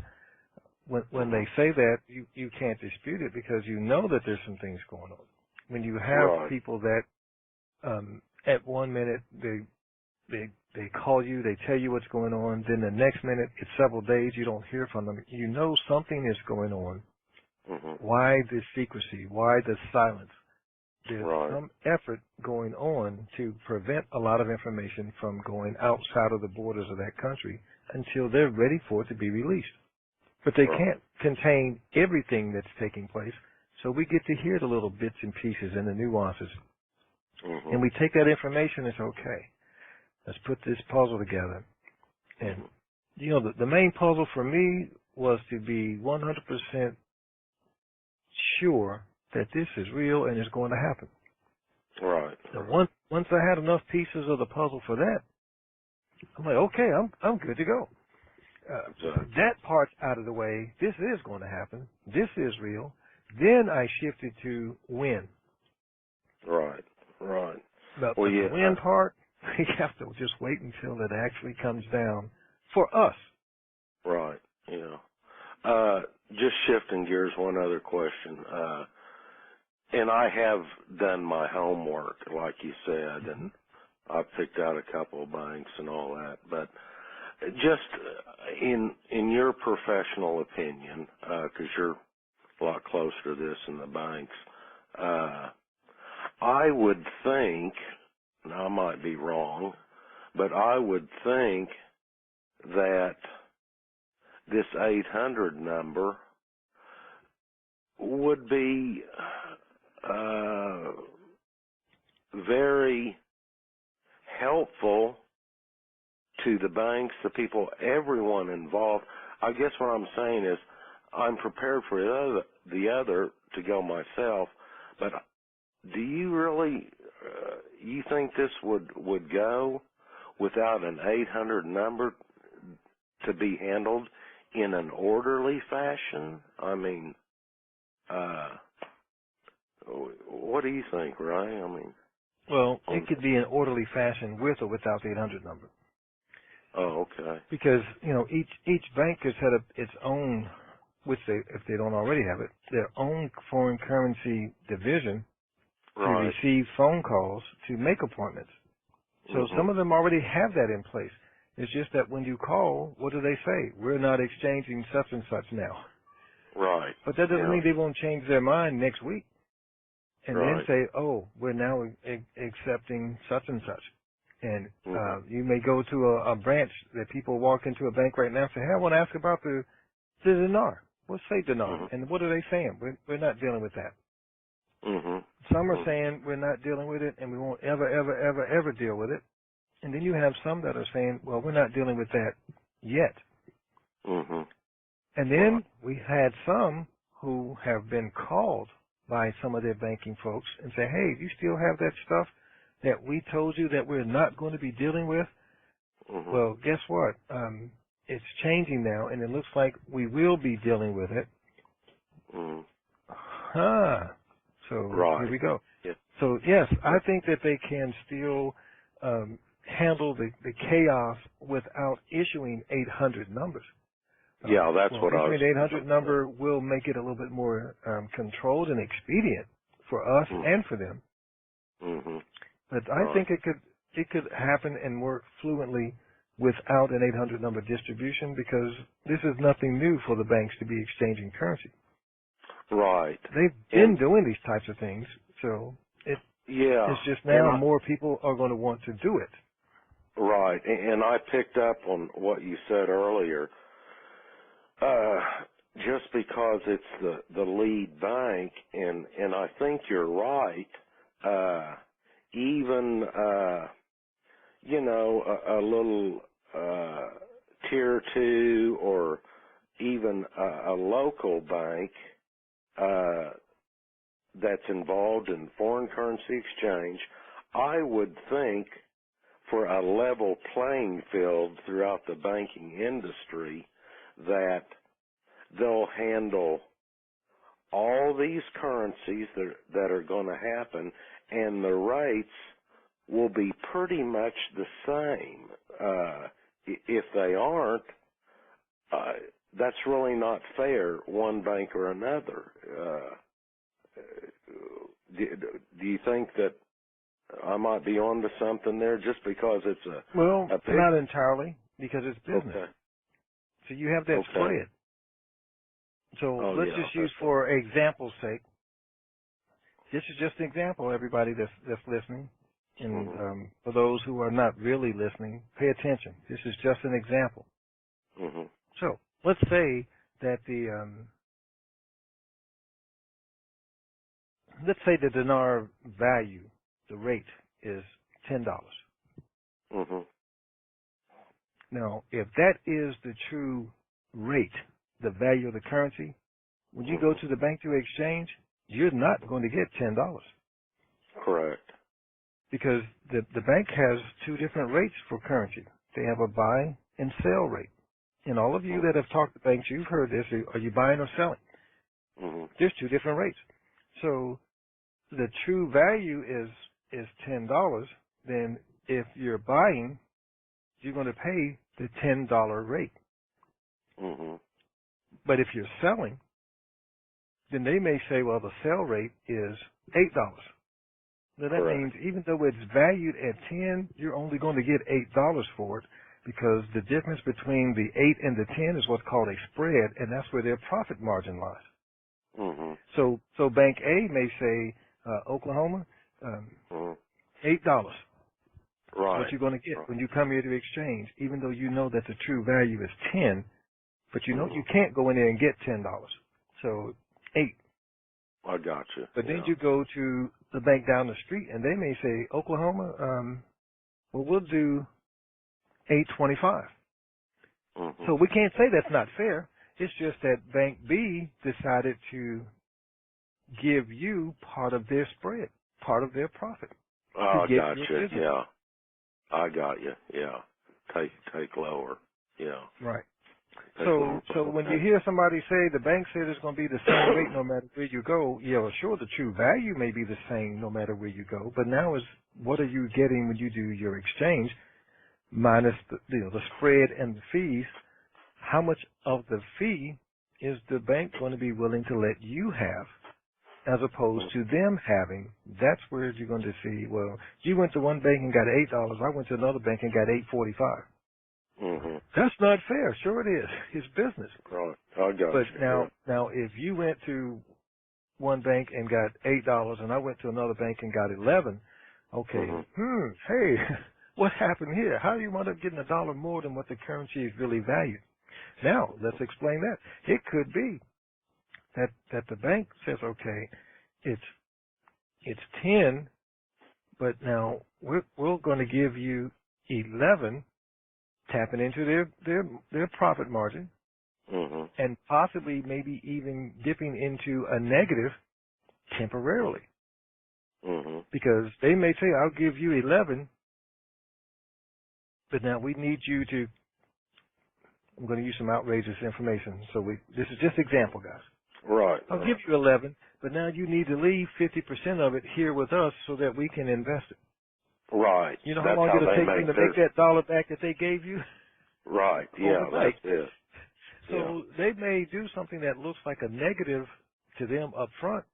When they say that, you can't dispute it because you know that there's some things going on. When you have people that at one minute they call you, they tell you what's going on, then the next minute it's several days you don't hear from them. You know something is going on. Why the secrecy? Why the silence? There's some effort going on to prevent a lot of information from going outside of the borders of that country until they're ready for it to be released. But they can't contain everything that's taking place, so we get to hear the little bits and pieces and the nuances. And we take that information and say, okay, let's put this puzzle together. And, you know, the main puzzle for me was to be 100% sure that this is real and is going to happen. Right. So once I had enough pieces of the puzzle for that, I'm like, okay, I'm good to go. That part's out of the way. This is going to happen. This is real. Then I shifted to when. Right. But the when part, we have to just wait until it actually comes down for us. Right. Yeah. Just shifting gears, one other question. And I have done my homework, like you said, and I've picked out a couple of banks and all that. But just in your professional opinion, because you're a lot closer to this than the banks, I would think, and I might be wrong, but I would think that this 800 number would be very helpful to the banks, the people, everyone involved. I guess what I'm saying is I'm prepared for the other to go myself, but do you really, you think this would go without an 800 number to be handled in an orderly fashion? I mean, what do you think, Ray? I mean, well, it could be in orderly fashion with or without the 800 number. Oh, okay. Because, you know, each bank has set up its own, which they, if they don't already have it, their own foreign currency division to receive phone calls to make appointments. So some of them already have that in place. It's just that when you call, what do they say? We're not exchanging such and such now. Right. But that doesn't mean they won't change their mind next week and then say, oh, we're now accepting such and such. And you may go to a branch that people walk into a bank right now and say, hey, I want to ask about the dinar. What's say dinar? And what are they saying? We're not dealing with that. Some are saying we're not dealing with it and we won't ever deal with it. And then you have some that are saying, well, we're not dealing with that yet. And then we had some who have been called by some of their banking folks and say, hey, you still have that stuff that we told you that we're not going to be dealing with? Well, guess what? It's changing now, and it looks like we will be dealing with it. So here we go. So, yes, I think that they can still handle the chaos without issuing 800 numbers. Yeah, that's what I was... Issuing an 800 number will make it a little bit more controlled and expedient for us and for them. But I think it could happen and work fluently without an 800 number distribution because this is nothing new for the banks to be exchanging currency. Right. They've been doing these types of things, so it's just now more people are going to want to do it. Right. And I picked up on what you said earlier. Just because it's the lead bank, and I think you're right, even, a little tier 2 or even a local bank that's involved in foreign currency exchange, I would think for a level playing field throughout the banking industry that they'll handle all these currencies that are going to happen, and the rates will be pretty much the same. If they aren't, that's really not fair, one bank or another. Do you think that I might be on to something there just because it's a... Well, a big... not entirely, because it's business. Okay. So you have that spread. So let's just use for example's sake. This is just an example, everybody that's listening. And for those who are not really listening, pay attention. This is just an example. So let's say that the dinar value, the rate, is $10. Now, if that is the true rate, the value of the currency, when you go to the bank to exchange, you're not going to get $10. Correct. Because the bank has two different rates for currency. They have a buy and sell rate. And all of you that have talked to banks, you've heard this. Are you buying or selling? There's two different rates. So the true value is $10. Then if you're buying, you're going to pay the $10 rate. But if you're selling, then they may say, well, the sell rate is $8. Now that means even though it's valued at 10, you're only going to get $8 for it, because the difference between the 8 and the 10 is what's called a spread, and that's where their profit margin lies. So Bank A may say, Oklahoma, $8. What you're going to get when you come here to exchange, even though you know that the true value is 10, but you know you can't go in there and get $10. So 8. I got you. But then you go to the bank down the street, and they may say, Oklahoma, well, we'll do $8.25. So we can't say that's not fair. It's just that Bank B decided to give you part of their spread, part of their profit. Oh, I got you. Yeah. I got you. Yeah. Take lower. Yeah. Right. So when you hear somebody say the bank said it's going to be the same rate no matter where you go, yeah, sure, the true value may be the same no matter where you go, but now is what are you getting when you do your exchange minus the spread and the fees? How much of the fee is the bank going to be willing to let you have as opposed to them having? That's where you're going to see, well, you went to one bank and got $8. I went to another bank and got $8.45. That's not fair. Sure it is. It's business. Right. I got but you. Now, if you went to one bank and got $8 and I went to another bank and got 11, okay, hey, what happened here? How do you wind up getting $1 more than what the currency is really valued? Now, let's explain that. It could be that the bank says, okay, it's 10, but now we're going to give you 11, tapping into their profit margin, and possibly maybe even dipping into a negative temporarily. Because they may say, I'll give you 11, but now we need you to, I'm going to use some outrageous information. So this is just example, guys. Right. I'll give you 11, but now you need to leave 50% of it here with us so that we can invest it. Right. You know how long it'll take them to make that dollar back that they gave you? Right. Yeah, that's it. So they may do something that looks like a negative to them up front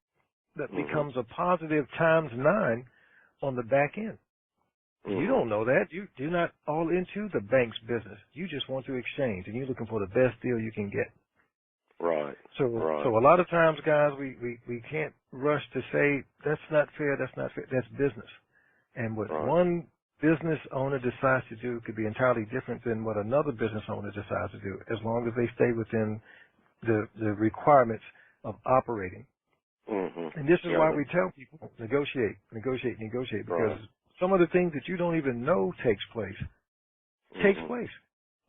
that becomes a positive times 9 on the back end. You don't know that. You're not all into the bank's business. You just want to exchange, and you're looking for the best deal you can get. Right. So a lot of times, guys, we can't rush to say, that's not fair, that's not fair. That's business. And what one business owner decides to do could be entirely different than what another business owner decides to do, as long as they stay within the requirements of operating. And this is why we tell people, negotiate, because some of the things that you don't even know takes place.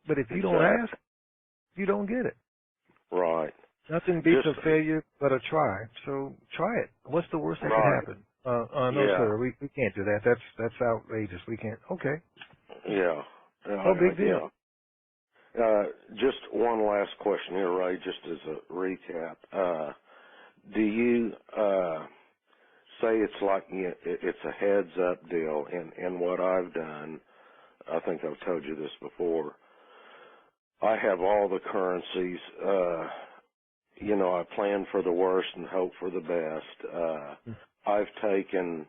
But if you don't ask, you don't get it. Right. Nothing beats a failure but a try. So try it. What's the worst that could happen? No, sir, we can't do that. That's outrageous. We can't. Okay. Yeah. No big deal. Just one last question here, Ray, just as a recap. Do you say it's like it's a heads-up deal, and what I've done, I think I've told you this before, I have all the currencies. I plan for the worst and hope for the best. I've taken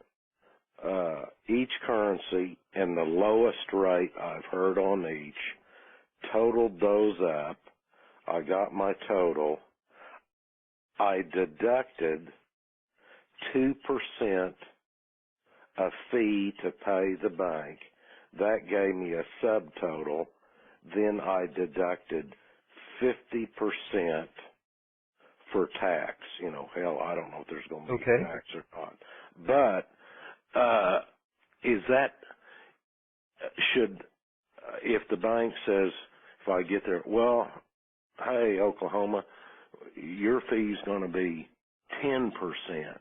each currency and the lowest rate I've heard on each, totaled those up. I got my total. I deducted 2% a fee to pay the bank. That gave me a subtotal. Then I deducted 50% for tax. Hell, I don't know if there's going to be tax or not. But is that if the bank says, if I get there, well, hey, Oklahoma, your fee's going to be 10%.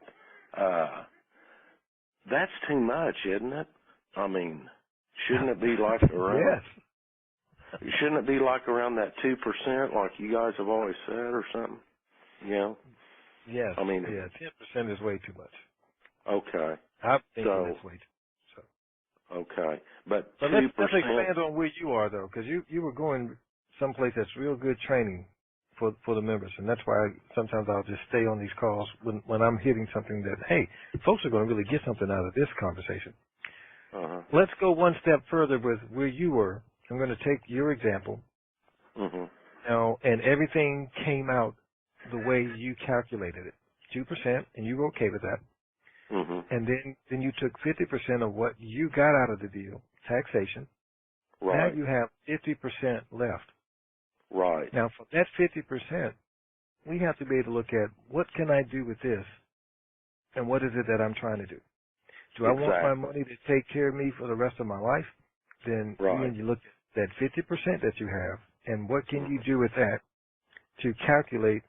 That's too much, isn't it? I mean, shouldn't it be like around? Yes. Shouldn't it be like around that 2%, like you guys have always said, or something? Yes. I mean, 10% is way too much. Okay. I'm thinking that's way too much. So. Okay, but let's expand on where you are though, because you were going someplace that's real good training for the members, and that's why sometimes I'll just stay on these calls when I'm hitting something that, hey, folks are going to really get something out of this conversation. Let's go one step further with where you were. I'm going to take your example. Now, and everything came out the way you calculated it, 2%, and you were okay with that. And then you took 50% of what you got out of the deal, taxation. Right. Now you have 50% left. Right. Now, for that 50%, we have to be able to look at what can I do with this, and what is it that I'm trying to do. Do I want my money to take care of me for the rest of my life? Then you look at that 50% that you have, and what can you do with that to calculate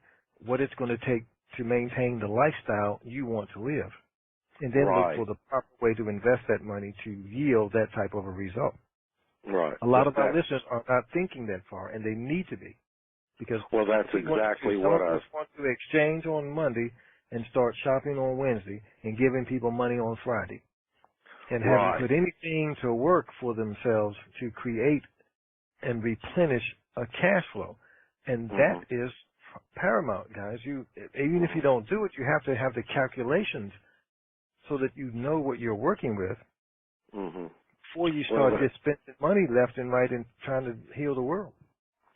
what it's going to take to maintain the lifestyle you want to live. And then look for the proper way to invest that money to yield that type of a result. Right. A lot of our listeners are not thinking that far, and they need to be. Because that's exactly what I want to exchange on Monday and start shopping on Wednesday and giving people money on Friday. And haven't put anything to work for themselves to create and replenish a cash flow. And that is paramount, guys. Even if you don't do it, you have to have the calculations so that you know what you're working with before you start just spending money left and right and trying to heal the world.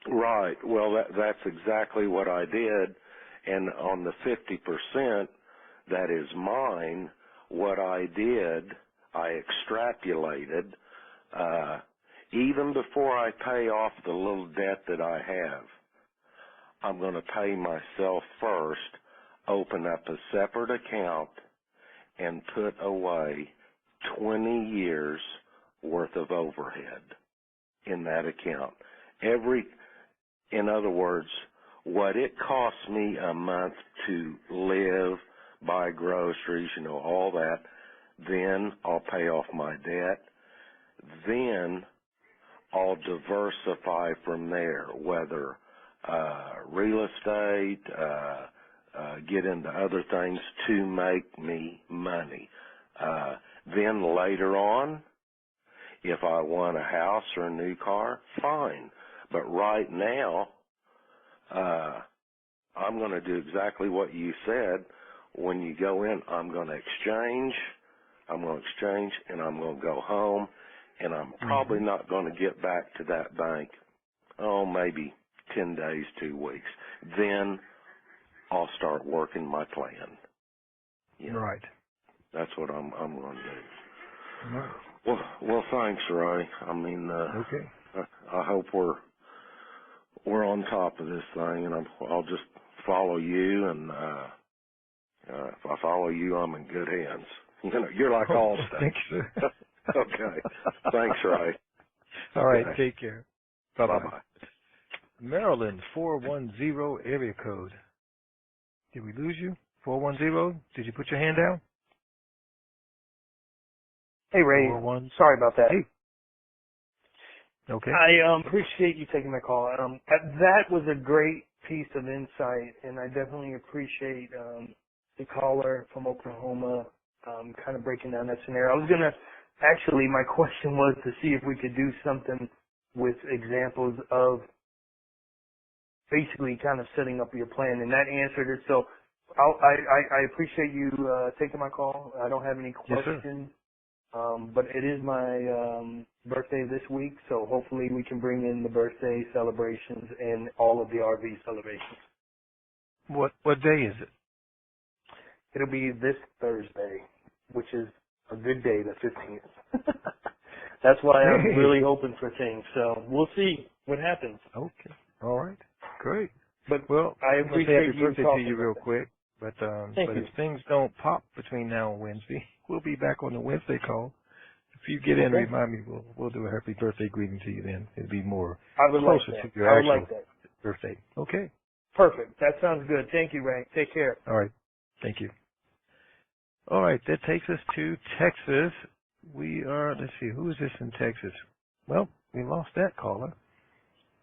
Right. Well, that's exactly what I did. And on the 50% that is mine, what I did, I extrapolated, even before I pay off the little debt that I have, I'm going to pay myself first, open up a separate account, and put away 20 years worth of overhead in that account. In other words, what it costs me a month to live, buy groceries, all that, then I'll pay off my debt. Then I'll diversify from there, whether real estate, get into other things to make me money. Then later on, if I want a house or a new car, fine. But right now, I'm going to do exactly what you said. When you go in, I'm going to exchange, and I'm going to go home, and I'm probably not going to get back to that bank, maybe 10 days, 2 weeks. Then I'll start working my plan. Right. That's what I'm going to do. Right. Well, thanks, Ray. I mean, I hope we're on top of this thing, and I'll just follow you, and if I follow you, I'm in good hands. You're like Allstate. Okay. Thanks, Ray. All right. Okay. Take care. Bye-bye. Bye-bye. Maryland, 410 area code. Did we lose you? 410? Did you put your hand down? Hey, Ray. 41. Sorry about that. Hey. Okay. I appreciate you taking my call. That was a great piece of insight, and I definitely appreciate the caller from Oklahoma kind of breaking down that scenario. Actually, my question was to see if we could do something with examples of basically kind of setting up your plan, and that answered it. So I appreciate you taking my call. I don't have any questions, but it is my birthday this week, so hopefully we can bring in the birthday celebrations and all of the RV celebrations. What day is it? It'll be this Thursday, which is a good day, the 15th. That's why I'm really hoping for things. So we'll see what happens. Okay. All right. Great. But well, I appreciate happy you birthday talking to you real about quick. But Thank you. if things don't pop between now and Wednesday, we'll be back on the Wednesday call. If you get in, remind me. We'll do a happy birthday greeting to you then. It'll be more closer to your actual birthday. Okay. Perfect. That sounds good. Thank you, Ray. Take care. All right. Thank you. All right. That takes us to Texas. Let's see, who is this in Texas? Well, we lost that caller.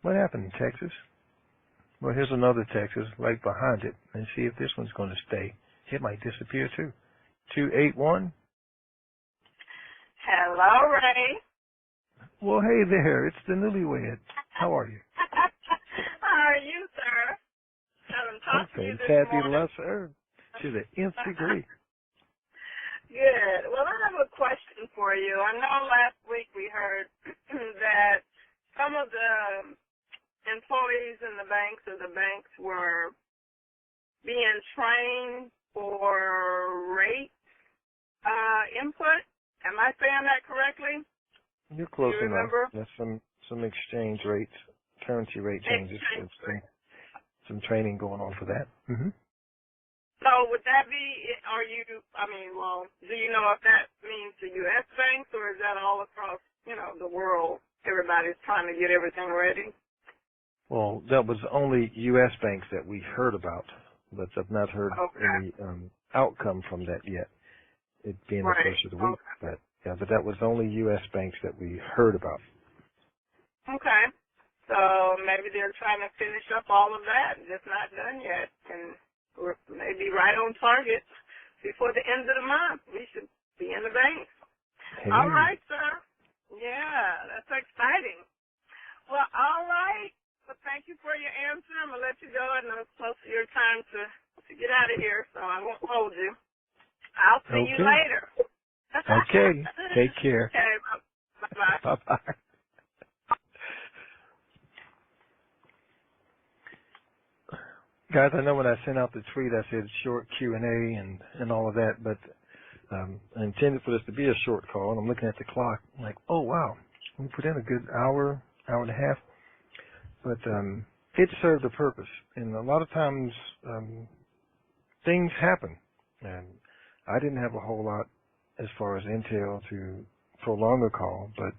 What happened in Texas? Well, here's another Texas right behind it. And see if this one's going to stay. It might disappear too. 281. Hello, Ray. Well, hey there. It's the newlywed. How are you? How are you, sir? Haven't talked to you this morning. Fabulous, sir. To the nth degree. Good. Well, I have a question for you. I know last week we heard that some of the employees in the banks or the banks were being trained for rate input. Am I saying that correctly? You're close you enough. Remember? There's some exchange rates, currency rate changes. Some training going on for that. Mm-hmm. So would that be, do you know if that means the U.S. banks or is that all across, the world? Everybody's trying to get everything ready? Well, that was only U.S. banks that we heard about, but I've not heard any outcome from that yet. It being the first of the week, but that was only U.S. banks that we heard about. Okay, so maybe they're trying to finish up all of that, just not done yet, and we're maybe right on target before the end of the month. We should be in the banks. Hey. All right, sir. Yeah, that's exciting. Well, all right. Well, thank you for your answer. I'm gonna let you go. I know it's close to your time to get out of here, so I won't hold you. I'll see you later. Okay. Take care. Okay. Bye-bye. Bye-bye. Guys, I know when I sent out the tweet, I said short Q&A and all of that, but I intended for this to be a short call, and I'm looking at the clock. I'm like, oh, wow. We put in a good hour and a half. But it served a purpose. And a lot of times things happen. And I didn't have a whole lot as far as intel to prolong a call, but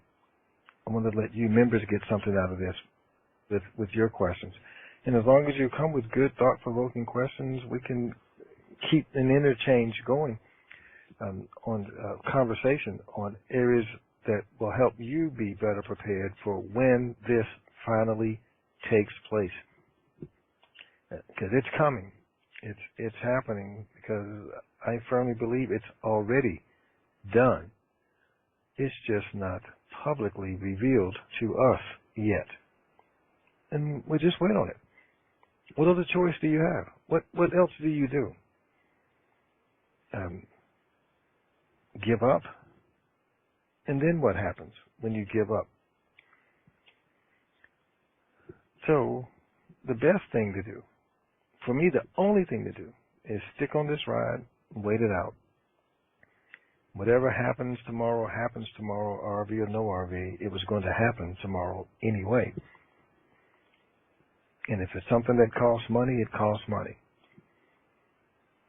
I wanted to let you members get something out of this with your questions. And as long as you come with good, thought-provoking questions, we can keep an interchange going on conversation on areas that will help you be better prepared for when this finally takes place. Because it's coming. It's happening, because I firmly believe it's already done. It's just not publicly revealed to us yet. And we just wait on it. What other choice do you have? What else do you do? Give up? And then what happens when you give up? So the best thing to do, for me, the only thing to do is stick on this ride, wait it out. Whatever happens tomorrow, RV or no RV, it was going to happen tomorrow anyway. And if it's something that costs money, it costs money.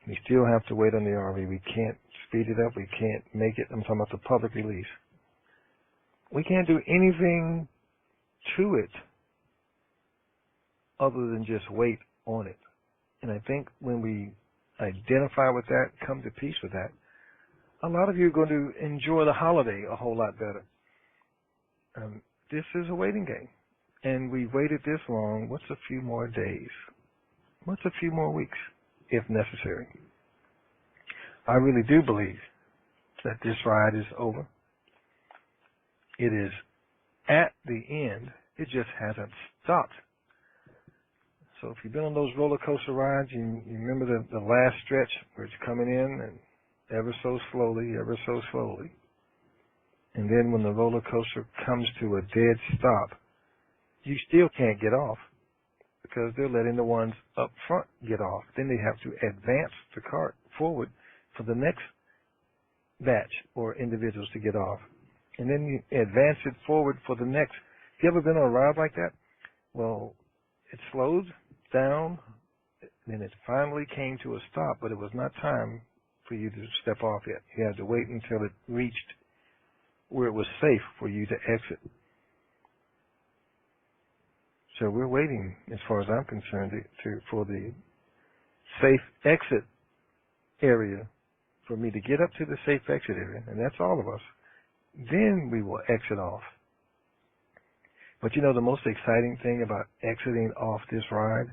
We still have to wait on the RV. We can't speed it up. We can't make it. I'm talking about the public release. we can't do anything to it other than just wait on it. And I think when we identify with that, come to peace with that, a lot of you are going to enjoy the holiday a whole lot better. This is a waiting game. And we waited this long. What's a few more days? What's a few more weeks, if necessary? I really do believe that this ride is over. It is at the end. It just hasn't stopped. So if you've been on those roller coaster rides, you remember the last stretch where it's coming in and ever so slowly. And then when the roller coaster comes to a dead stop, you still can't get off because they're letting the ones up front get off. Then they have to advance the cart forward for the next batch or individuals to get off. And then you advance it forward for the next. Have you ever been on a ride like that? Well, it slowed down, then it finally came to a stop, but it was not time for you to step off yet. You had to wait until it reached where it was safe for you to exit. So we're waiting, as far as I'm concerned, for the safe exit area, for me to get up to the safe exit area, and that's all of us. Then we will exit off. But you know the most exciting thing about exiting off this ride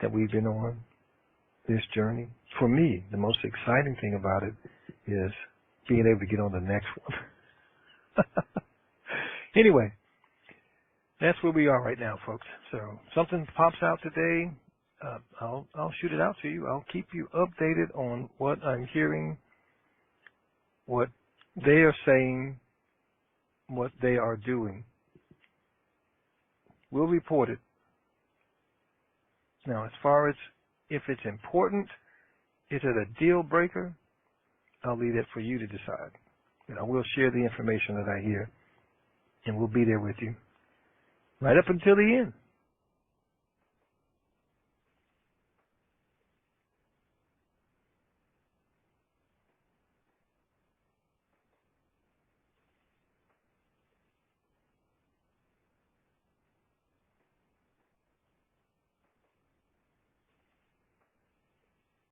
that we've been on, this journey? For me, the most exciting thing about it is being able to get on the next one. Anyway, that's where we are right now, folks. So something pops out today, I'll shoot it out to you. I'll keep you updated on what I'm hearing, what they are saying, what they are doing. We'll report it. Now, as far as if it's important, is it a deal breaker? I'll leave that for you to decide. I will share the information that I hear, and we'll be there with you right up until the end.